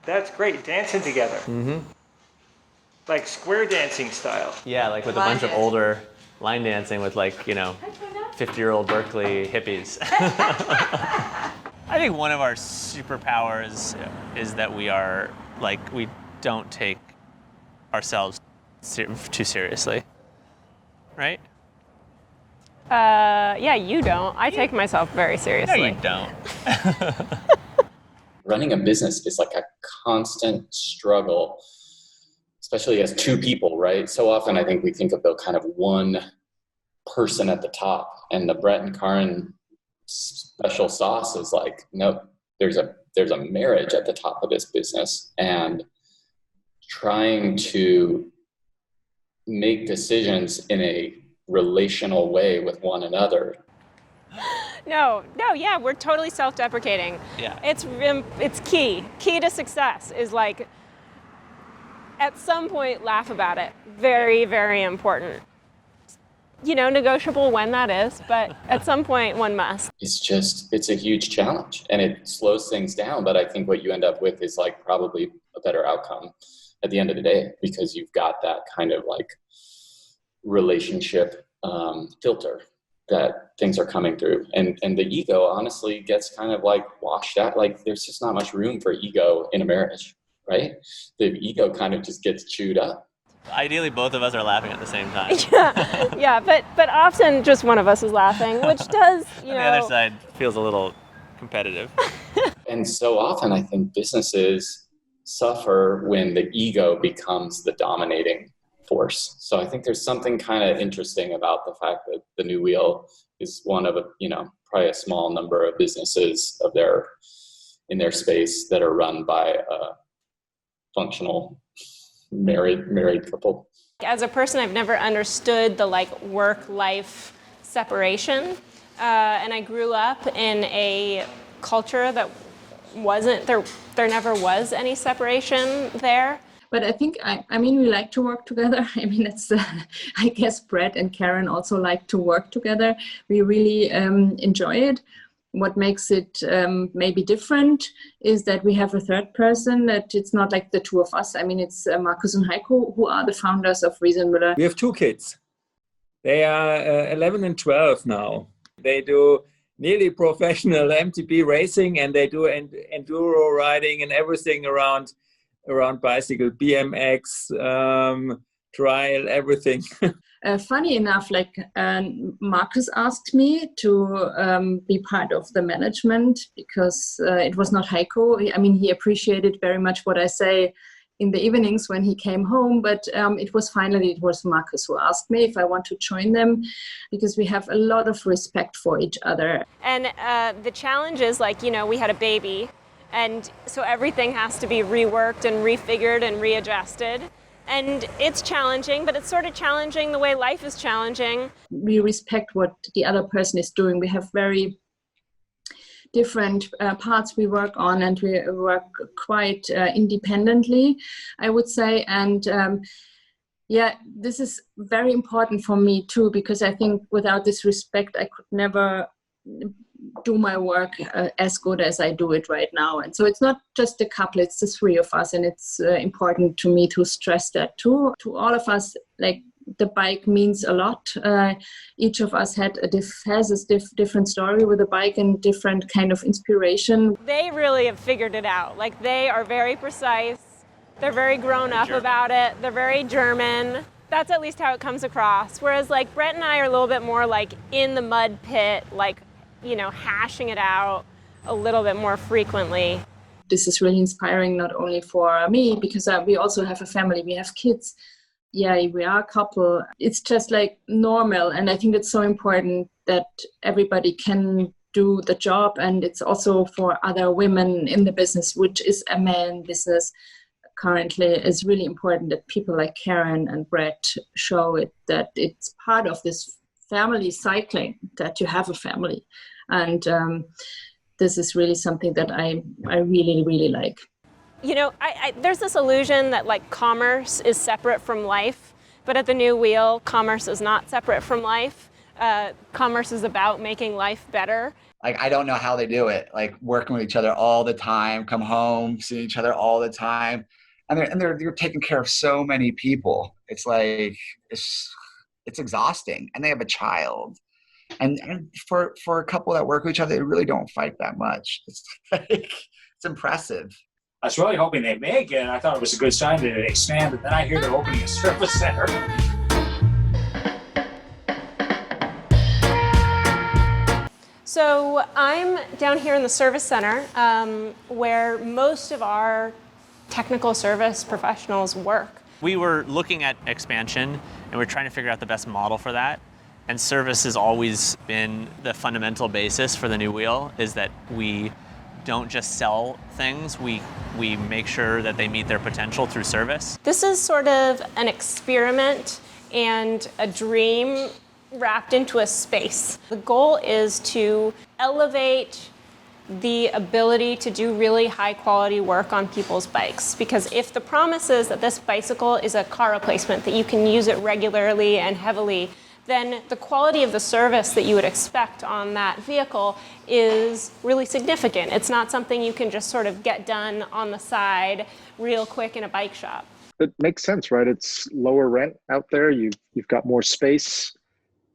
That's great, dancing together. Mm-hmm. Like square dancing style. Yeah, like with a bunch of older line dancing with 50-year-old Berkeley hippies. I think one of our superpowers is that we don't take ourselves too seriously, right? Yeah, you don't. I take myself very seriously. No, you don't. Running a business is like a constant struggle, especially as two people, right? So often I think we think of the kind of one person at the top, and the Brett and Karen special sauce is like, no, there's a marriage at the top of this business, and trying to make decisions in a relational way with one another. No, yeah, we're totally self-deprecating. Yeah. It's key. Key to success is at some point, laugh about it. Very, very important. Negotiable when that is, but at some point one must. It's a huge challenge, and it slows things down, but I think what you end up with is probably a better outcome at the end of the day, because you've got that kind of relationship filter that things are coming through, and the ego honestly gets kind of washed out. There's just not much room for ego in a marriage, right? The ego kind of just gets chewed up. Ideally, both of us are laughing at the same time. Yeah, but often just one of us is laughing, which does, The other side feels a little competitive. And so often I think businesses suffer when the ego becomes the dominating force. So I think there's something kind of interesting about the fact that the New Wheel is one of probably a small number of businesses in their space that are run by a functional married couple. As a person, I've never understood the work-life separation, and I grew up in a culture that wasn't there. There never was any separation there. But I think, I mean, we like to work together. I mean, it's, I guess Brett and Karen also like to work together. We really enjoy it. What makes it maybe different is that we have a third person, that it's not like the two of us. I mean, it's Markus and Heiko, who are the founders of Riesenmüller. We have 2 kids. They are 11 and 12 now. They do nearly professional MTB racing, and they do enduro riding and everything around bicycle, BMX, trial, everything. Funny enough, Marcus asked me to be part of the management because it was not Heiko. I mean, he appreciated very much what I say in the evenings when he came home, but it was Marcus who asked me if I want to join them, because we have a lot of respect for each other. And the challenge is we had a baby, and so everything has to be reworked and refigured and readjusted. And it's challenging, but it's sort of challenging the way life is challenging. We respect what the other person is doing. We have very different parts we work on, and we work quite independently, I would say. And this is very important for me too, because I think without this respect, I could never do my work as good as I do it right now. And so it's not just a couple, it's the 3 of us. And it's important to me to stress that too. To all of us, the bike means a lot. Each of us has a different story with the bike and different kind of inspiration. They really have figured it out. They are very precise. They're very grown up about it. They're very German. That's at least how it comes across. Whereas Brett and I are a little bit more in the mud pit, hashing it out a little bit more frequently. This is really inspiring, not only for me, because we also have a family, we have kids. Yeah, we are a couple. It's just normal. And I think it's so important that everybody can do the job. And it's also for other women in the business, which is a man business currently. It's really important that people like Karen and Brett show it, that it's part of this family cycling, that you have a family. And this is really something that I really, really like. There's this illusion that commerce is separate from life, but at the New Wheel, commerce is not separate from life. Commerce is about making life better. I don't know how they do it, working with each other all the time, come home, see each other all the time. And they're taking care of so many people. It's it's exhausting. And they have a child. And for a couple that work with each other, they really don't fight that much. It's impressive. I was really hoping they'd make it, and I thought it was a good sign to expand, but then I hear they're opening a service center. So I'm down here in the service center where most of our technical service professionals work. We were looking at expansion, and we're trying to figure out the best model for that. And service has always been the fundamental basis for the New Wheel, is that we don't just sell things, we make sure that they meet their potential through service. This is sort of an experiment and a dream wrapped into a space. The goal is to elevate the ability to do really high quality work on people's bikes. Because if the promise is that this bicycle is a car replacement, that you can use it regularly and heavily, then the quality of the service that you would expect on that vehicle is really significant. It's not something you can just sort of get done on the side real quick in a bike shop. It makes sense, right? It's lower rent out there. You've got more space.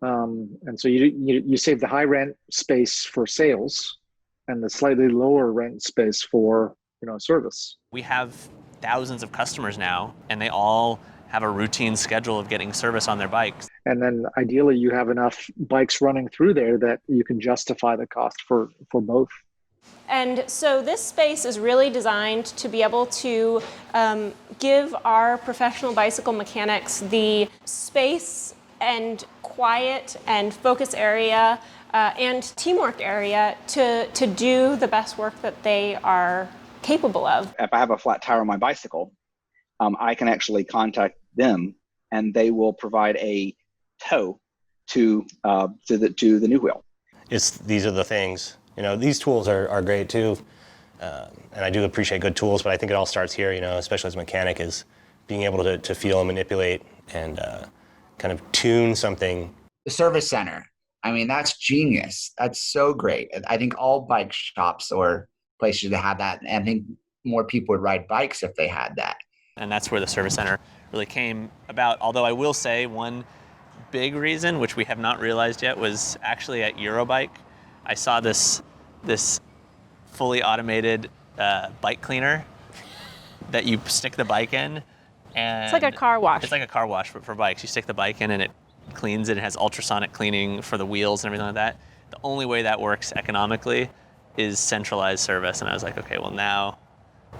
And so you save the high rent space for sales and the slightly lower rent space for service. We have thousands of customers now, and they all have a routine schedule of getting service on their bikes. And then ideally you have enough bikes running through there that you can justify the cost for both. And so this space is really designed to be able to give our professional bicycle mechanics the space and quiet and focus area and teamwork area to do the best work that they are capable of. If I have a flat tire on my bicycle, I can actually contact them and they will provide a tow to the new wheel. These are the things, these tools are great too. And I do appreciate good tools, but I think it all starts here, especially as a mechanic, is being able to feel and manipulate and kind of tune something. The service center. I mean, that's genius. That's so great. I think all bike shops or places that have that, and I think more people would ride bikes if they had that. And that's where the service center really came about. Although I will say one big reason, which we have not realized yet, was actually at Eurobike. I saw this fully automated bike cleaner that you stick the bike in. And it's like a car wash. It's like a car wash for bikes. You stick the bike in and it cleans it. It has ultrasonic cleaning for the wheels and everything like that. The only way that works economically is centralized service. And I was like, okay, well now,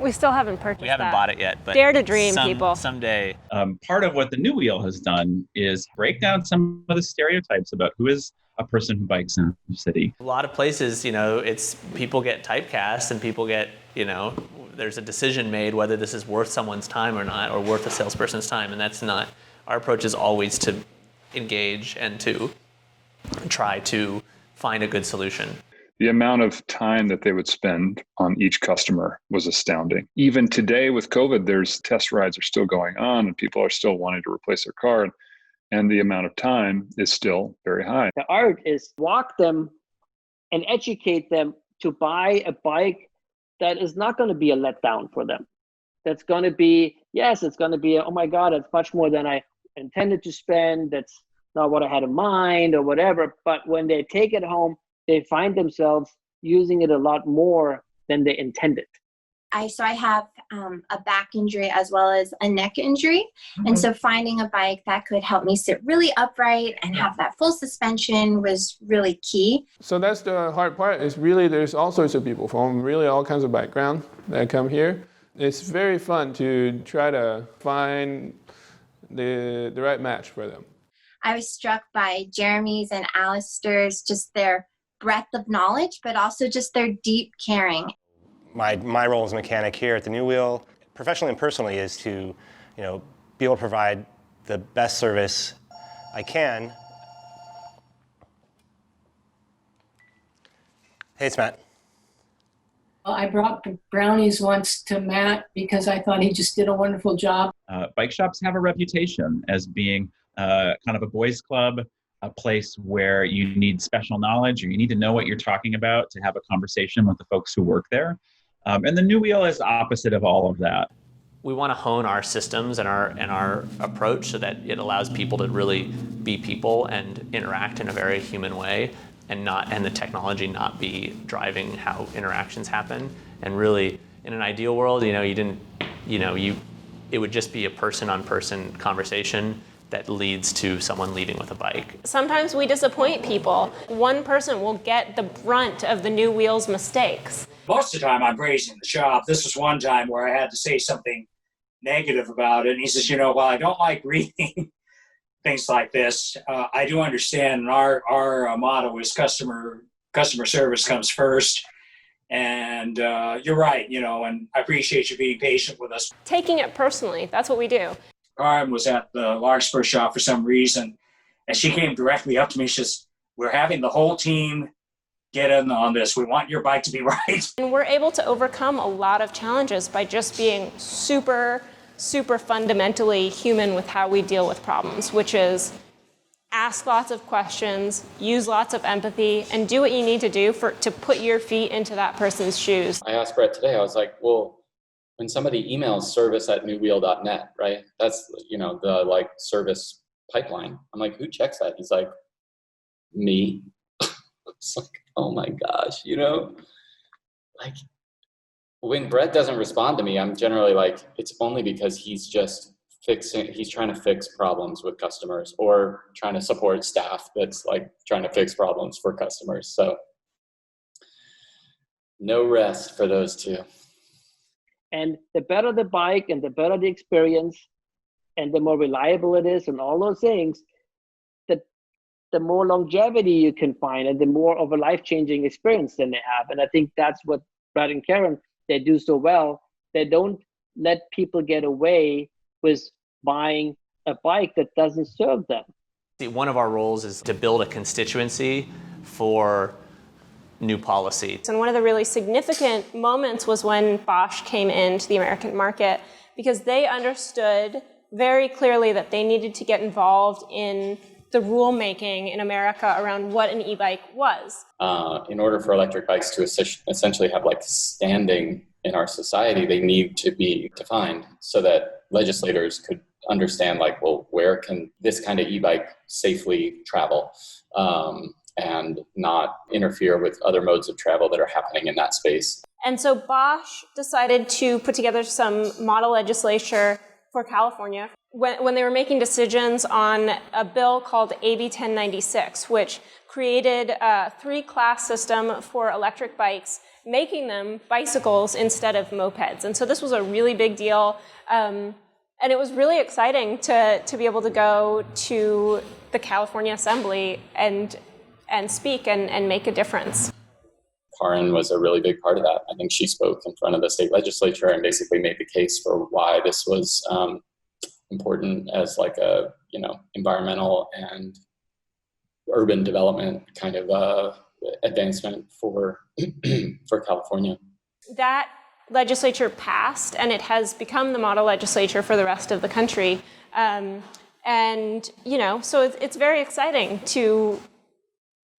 we still haven't purchased we haven't that. bought it yet, but dare to dream, people. Someday. Part of what the New Wheel has done is break down some of the stereotypes about who is a person who bikes in the city. A lot of places, it's people get typecast and people get, there's a decision made whether this is worth someone's time or not, or worth a salesperson's time, and that's not. Our approach is always to engage and to try to find a good solution. The amount of time that they would spend on each customer was astounding. Even today with COVID, there's test rides are still going on and people are still wanting to replace their car. And the amount of time is still very high. The art is walk them and educate them to buy a bike that is not going to be a letdown for them. That's going to be, yes, it's going to be, oh my God, it's much more than I intended to spend. That's not what I had in mind or whatever. But when they take it home, they find themselves using it a lot more than they intended. I have a back injury as well as a neck injury. Mm-hmm. And so finding a bike that could help me sit really upright and have that full suspension was really key. So that's the hard part, is really there's all sorts of people from really all kinds of background that come here. It's very fun to try to find the right match for them. I was struck by Jeremy's and Alistair's, just their breadth of knowledge, but also just their deep caring. My role as a mechanic here at the New Wheel, professionally and personally, is to, be able to provide the best service I can. Hey, it's Matt. Well, I brought brownies once to Matt because I thought he just did a wonderful job. Bike shops have a reputation as being kind of a boys' club, a place where you need special knowledge or you need to know what you're talking about to have a conversation with the folks who work there. And the New Wheel is opposite of all of that. We want to hone our systems and our approach so that it allows people to really be people and interact in a very human way, and the technology not be driving how interactions happen. And really, in an ideal world, it would just be a person-on-person conversation that leads to someone leaving with a bike. Sometimes we disappoint people. One person will get the brunt of the New Wheel's mistakes. Most of the time I'm praising the shop. This was one time where I had to say something negative about it. And he says, while I don't like reading things like this, I do understand. And our motto is customer service comes first. And you're right, and I appreciate you being patient with us. Taking it personally, that's what we do. Karen was at the Larkspur shop for some reason, and she came directly up to me. She says, we're having the whole team get in on this. We want your bike to be right. And we're able to overcome a lot of challenges by just being super, super fundamentally human with how we deal with problems, which is ask lots of questions, use lots of empathy, and do what you need to do to put your feet into that person's shoes. I asked Brett today, I was like, well, when somebody emails service@newwheel.net, right? That's, the service pipeline. I'm like, who checks that? He's like, me. It's like, oh my gosh, when Brett doesn't respond to me, I'm generally like, it's only because he's just he's trying to fix problems with customers, or trying to support staff that's like trying to fix problems for customers. So no rest for those two. And the better the bike and the better the experience and the more reliable it is and all those things, the more longevity you can find and the more of a life-changing experience than they have. And I think that's what Brad and Karen, they do so well. They don't let people get away with buying a bike that doesn't serve them. One of our roles is to build a constituency for new policy. And one of the really significant moments was when Bosch came into the American market, because they understood very clearly that they needed to get involved in the rulemaking in America around what an e-bike was. In order for electric bikes to essentially have like standing in our society, they need to be defined so that legislators could understand, like, well, where can this kind of e-bike safely travel and not interfere with other modes of travel that are happening in that space. And so Bosch decided to put together some model legislature for California when they were making decisions on a bill called AB 1096, which created a 3-class system for electric bikes, making them bicycles instead of mopeds. And so this was a really big deal. And it was really exciting to be able to go to the California Assembly and speak and make a difference. Karin was a really big part of that. I think she spoke in front of the state legislature and basically made the case for why this was important as like a, environmental and urban development kind of advancement for California. That legislature passed, and it has become the model legislature for the rest of the country. So it's very exciting to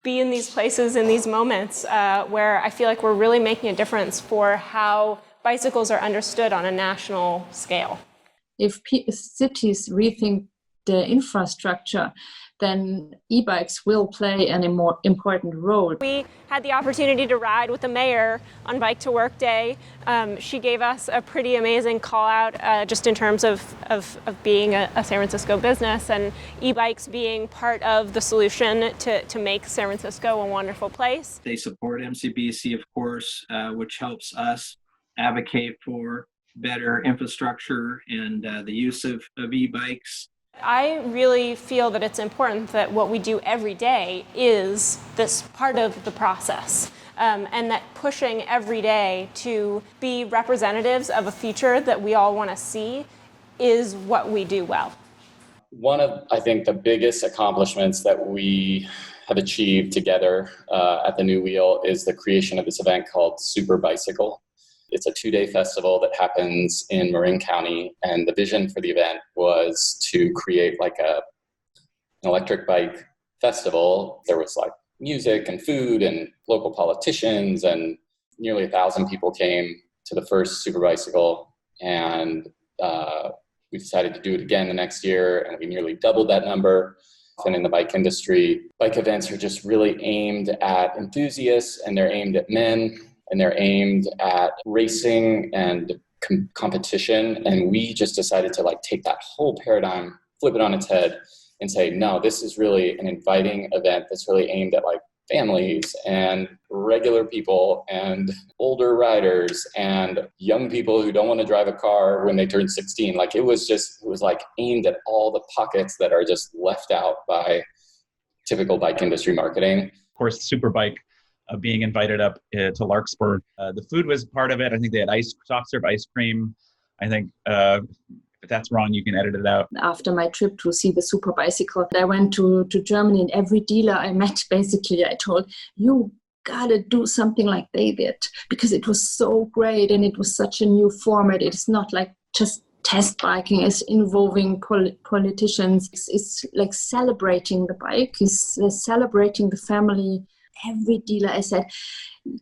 be in these places, in these moments where I feel like we're really making a difference for how bicycles are understood on a national scale. If cities rethink their infrastructure, then e-bikes will play an more important role. We had the opportunity to ride with the mayor on Bike to Work Day. She gave us a pretty amazing call out just in terms of being a San Francisco business and e-bikes being part of the solution to make San Francisco a wonderful place. They support MCBC, of course, which helps us advocate for better infrastructure and the use of e-bikes. I really feel that it's important that what we do every day is this part of the process, and that pushing every day to be representatives of a future that we all want to see is what we do well. One of, I think, the biggest accomplishments that we have achieved together at the New Wheel is the creation of this event called Super Bicycle. It's a 2-day festival that happens in Marin County, and the vision for the event was to create like an electric bike festival. There was like music and food and local politicians, and nearly 1,000 people came to the first Super Bicycle, and we decided to do it again the next year, and we nearly doubled that number. And in the bike industry, bike events are just really aimed at enthusiasts, and they're aimed at men, and they're aimed at racing and competition. And we just decided to like take that whole paradigm, flip it on its head, and say, no, this is really an inviting event that's really aimed at like families and regular people and older riders and young people who don't want to drive a car when they turn 16. Like it was like aimed at all the pockets that are just left out by typical bike industry marketing. Of course, Superbike being invited up to Larkspur. The food was part of it. I think they had soft serve ice cream. I think if that's wrong, you can edit it out. After my trip to see the Super Bicycle, I went to Germany, and every dealer I met, basically, I told, you gotta do something like they did, because it was so great and it was such a new format. It's not like just test biking, it's involving politicians. It's like celebrating the bike, it's celebrating the family. Every dealer, I said,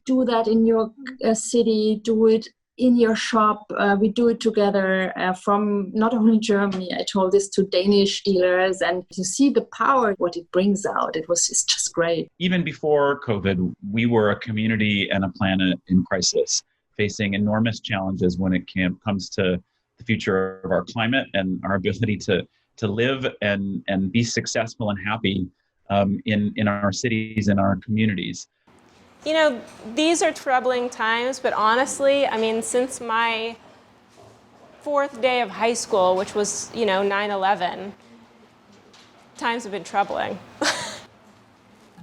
do that in your city, do it in your shop. We do it together from not only Germany. I told this to Danish dealers, and you see the power, what it brings out. It's just great. Even before COVID, we were a community and a planet in crisis, facing enormous challenges when it comes to the the future of our climate and our ability to live and be successful and happy in our cities and our communities. You know, these are troubling times, but honestly, I mean, since my 4th day of high school, which was, 9/11, times have been troubling.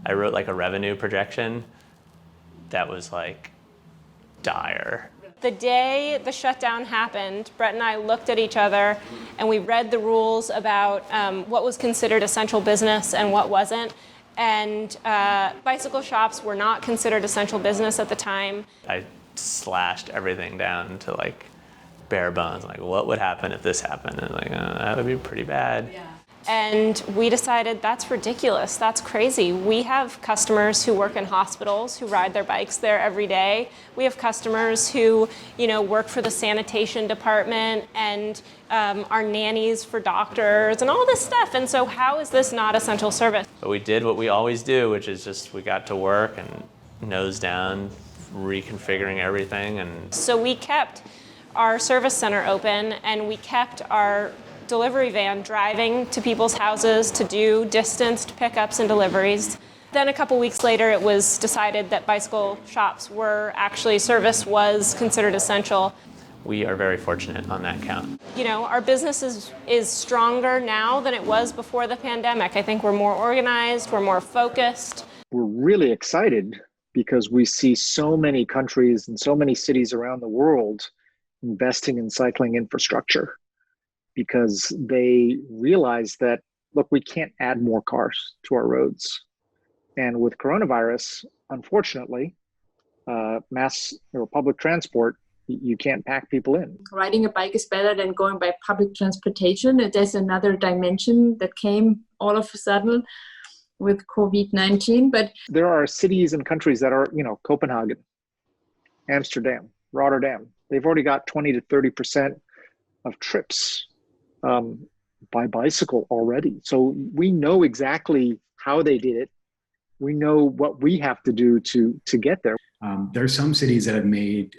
I wrote like a revenue projection that was like dire. The day the shutdown happened, Brett and I looked at each other and we read the rules about what was considered essential business and what wasn't. And bicycle shops were not considered essential business at the time. I slashed everything down to like bare bones. Like, what would happen if this happened? And like, that would be pretty bad. Yeah. And we decided that's ridiculous. That's crazy. We have customers who work in hospitals who ride their bikes there every day. We have customers who, work for the sanitation department and are nannies for doctors and all this stuff. And so how is this not essential service? But we did what we always do, which is just we got to work and nose down, reconfiguring everything. And so we kept our service center open and we kept our delivery van driving to people's houses to do distanced pickups and deliveries. Then a couple weeks later, it was decided that bicycle shops service was considered essential. We are very fortunate on that count. Our business is stronger now than it was before the pandemic. I think we're more organized, we're more focused. We're really excited because we see so many countries and so many cities around the world investing in cycling infrastructure, because they realize that, look, we can't add more cars to our roads. And with coronavirus, unfortunately, mass or public transport, you can't pack people in. Riding a bike is better than going by public transportation. There's another dimension that came all of a sudden with COVID-19. But there are cities and countries that are, Copenhagen, Amsterdam, Rotterdam. They've already got 20 to 30% of trips by bicycle already. So we know exactly how they did it. We know what we have to do to get there. There are some cities that have made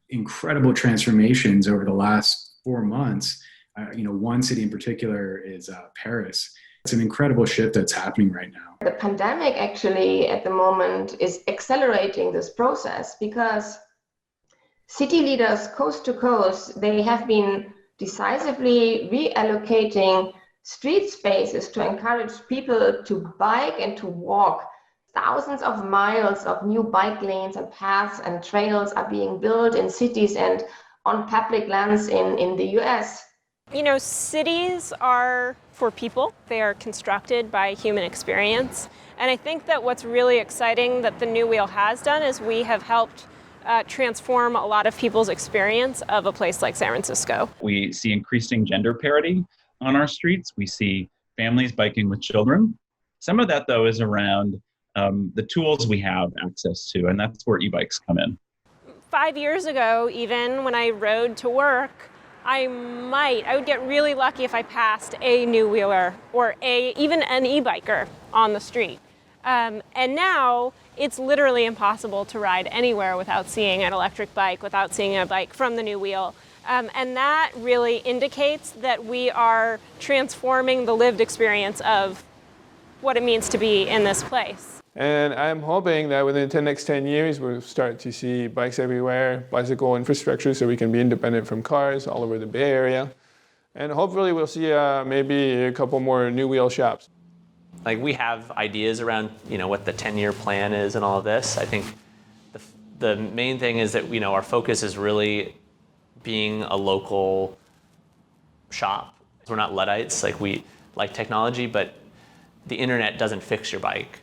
incredible transformations over the last 4 months. One city in particular is Paris. It's an incredible shift that's happening right now. The pandemic actually at the moment is accelerating this process because city leaders coast to coast, they have been decisively reallocating street spaces to encourage people to bike and to walk. Thousands of miles of new bike lanes and paths and trails are being built in cities and on public lands in the US. Cities are for people. They are constructed by human experience. And I think that what's really exciting that the New Wheel has done is we have helped transform a lot of people's experience of a place like San Francisco. We see increasing gender parity on our streets. We see families biking with children. Some of that, though, is around the tools we have access to, and that's where e-bikes come in. 5 years ago, even when I rode to work, I would get really lucky if I passed a New Wheeler or even an e-biker on the street. And now it's literally impossible to ride anywhere without seeing an electric bike, without seeing a bike from the New Wheel. And that really indicates that we are transforming the lived experience of what it means to be in this place. And I'm hoping that within the next 10 years, we'll start to see bikes everywhere, bicycle infrastructure so we can be independent from cars all over the Bay Area. And hopefully we'll see maybe a couple more New Wheel shops. Like we have ideas around, what the 10-year plan is and all of this. I think the main thing is that, our focus is really being a local shop. We're not Luddites, we like technology, but the internet doesn't fix your bike.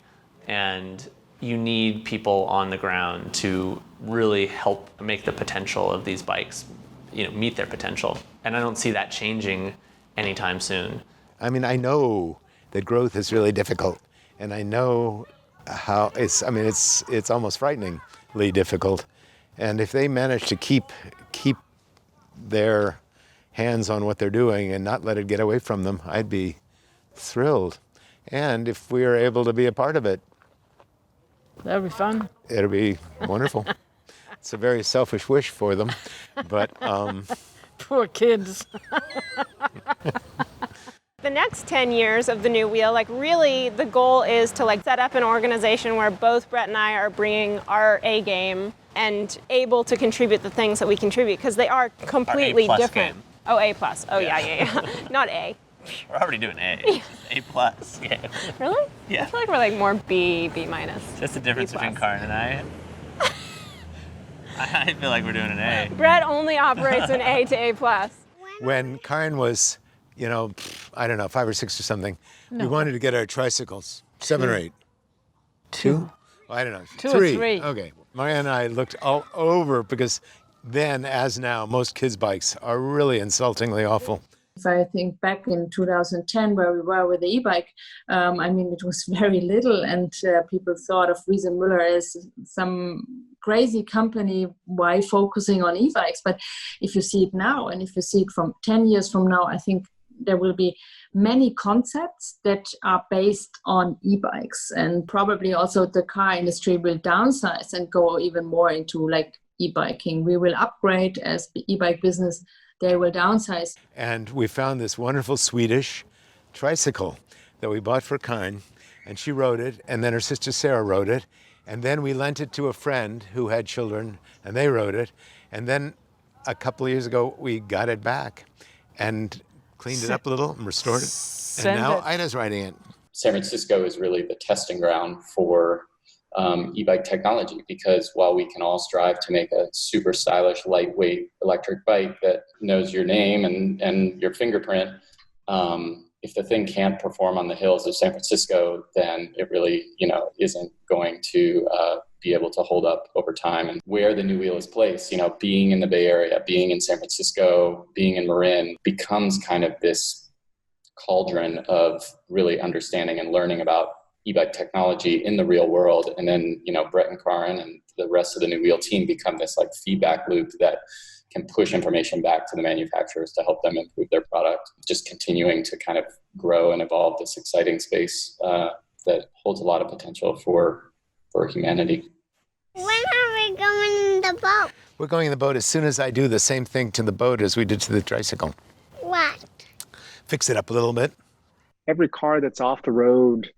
And you need people on the ground to really help make the potential of these bikes, meet their potential. And I don't see that changing anytime soon. I mean, I know that growth is really difficult, and I know how it's almost frighteningly difficult. And if they manage to keep their hands on what they're doing and not let it get away from them, I'd be thrilled. And if we are able to be a part of it, that'd be fun. It'll be wonderful. It's a very selfish wish for them, but Poor kids. The next 10 years of the new wheel, like really the goal is to like set up an organization where both Brett and I are bringing our A game and able to contribute the things that we contribute, because they are completely different. Game. Oh, A+. Oh, yeah. Not A. We're already doing A. A+. Yeah. Really? Yeah. I feel like we're like more B minus. Just the difference between Karin and I. I feel like we're doing an A. Brett only operates an A to A+. When Karin was, I don't know, 5 or 6 or something, we wanted to get our tricycles. 7 or 8. 2? I don't know. 2 or 3. Okay. Maria and I looked all over because then, as now, most kids' bikes are really insultingly awful. If I think back in 2010, where we were with the e-bike, it was very little, and people thought of Riese Müller as some crazy company. Why focusing on e-bikes? But if you see it now, and if you see it from 10 years from now, I think there will be many concepts that are based on e-bikes, and probably also the car industry will downsize and go even more into like e-biking. We will upgrade as the e-bike business. They will downsize. And we found this wonderful Swedish tricycle that we bought for Karin, and she rode it, and then her sister Sarah rode it, and then we lent it to a friend who had children, and they rode it, and then a couple of years ago we got it back and cleaned it up a little and restored it, and now Ida's riding it. San Francisco is really the testing ground for e-bike technology, because while we can all strive to make a super stylish, lightweight electric bike that knows your name and your fingerprint, if the thing can't perform on the hills of San Francisco, then it really, isn't going to be able to hold up over time. And where the new wheel is placed, being in the Bay Area, being in San Francisco, being in Marin, becomes kind of this cauldron of really understanding and learning about e-bike technology in the real world. And then, Brett and Karin and the rest of the New Wheel team become this like feedback loop that can push information back to the manufacturers to help them improve their product. Just continuing to kind of grow and evolve this exciting space that holds a lot of potential for humanity. When are we going in the boat? We're going in the boat as soon as I do the same thing to the boat as we did to the tricycle. What? Fix it up a little bit. Every car that's off the road,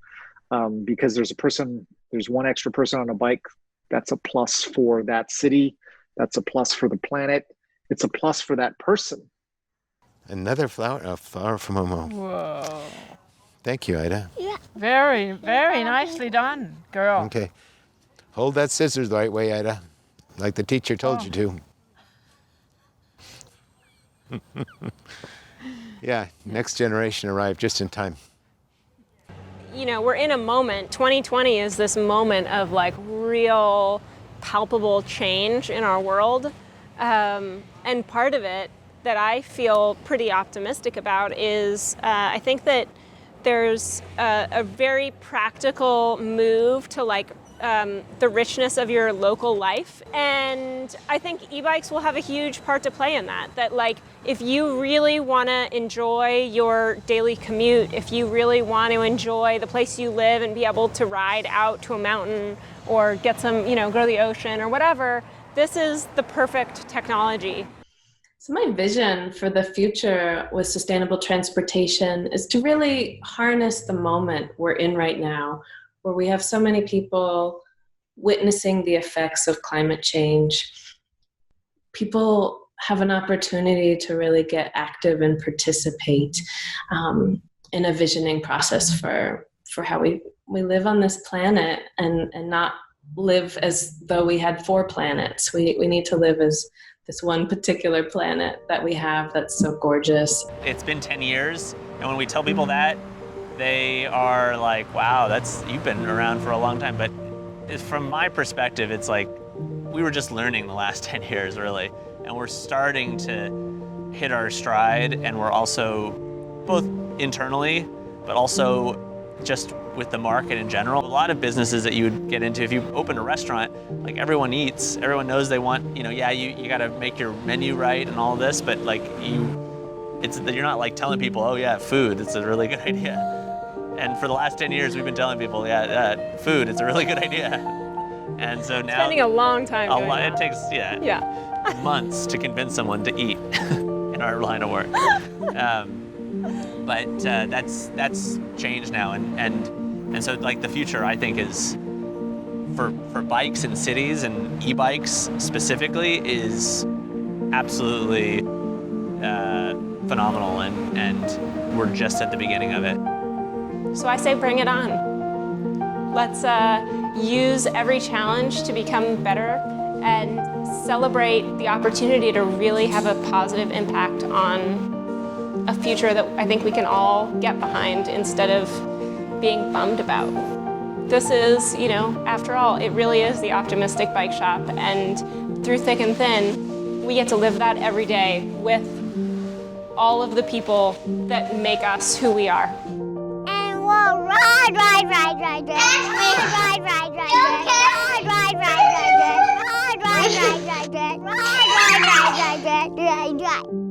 because there's one extra person on a bike, that's a plus for that city. That's a plus for the planet. It's a plus for that person. Another flower, a flower from Momo. Whoa. Thank you, Ida. Yeah. Very, very nicely done, girl. Okay. Hold that scissors the right way, Ida, like the teacher told you to. Yeah, next generation arrived just in time. We're in a moment. 2020 is this moment of like real palpable change in our world. And part of it that I feel pretty optimistic about is I think that there's a very practical move to like the richness of your local life. And I think e-bikes will have a huge part to play in that. That like, if you really want to enjoy your daily commute, if you really want to enjoy the place you live and be able to ride out to a mountain or get some, go to the ocean or whatever, this is the perfect technology. So my vision for the future with sustainable transportation is to really harness the moment we're in right now, where we have so many people witnessing the effects of climate change. People have an opportunity to really get active and participate in a visioning process for how we live on this planet, and not live as though we had 4 planets. We need to live as this one particular planet that we have that's so gorgeous. It's been 10 years, and when we tell people that, they are like, wow, you've been around for a long time. But from my perspective, it's like we were just learning the last 10 years, really. And we're starting to hit our stride, and we're also, both internally, but also just with the market in general. A lot of businesses that you would get into, if you open a restaurant, like everyone eats, everyone knows they want, you gotta make your menu right and all this, but like you're not like telling people, oh yeah, food, it's a really good idea. And for the last 10 years, we've been telling people, food, it's a really good idea. And so now— Spending a long time doing it takes, months to convince someone to eat. And our line of work. But that's changed now, and so like the future, I think, is for bikes in cities and e-bikes specifically is absolutely phenomenal, and we're just at the beginning of it. So I say bring it on. Let's use every challenge to become better and celebrate the opportunity to really have a positive impact on a future that I think we can all get behind instead of being bummed about. This is, after all, it really is the optimistic bike shop, and through thick and thin, we get to live that every day with all of the people that make us who we are. And we'll ride, ride, ride, ride, ride. Ride, ride, ride, ride, ride, ride, ride, ride, ride, ride, ride, ride, ride, ride, ride, ride, ride, ride, ride, ride.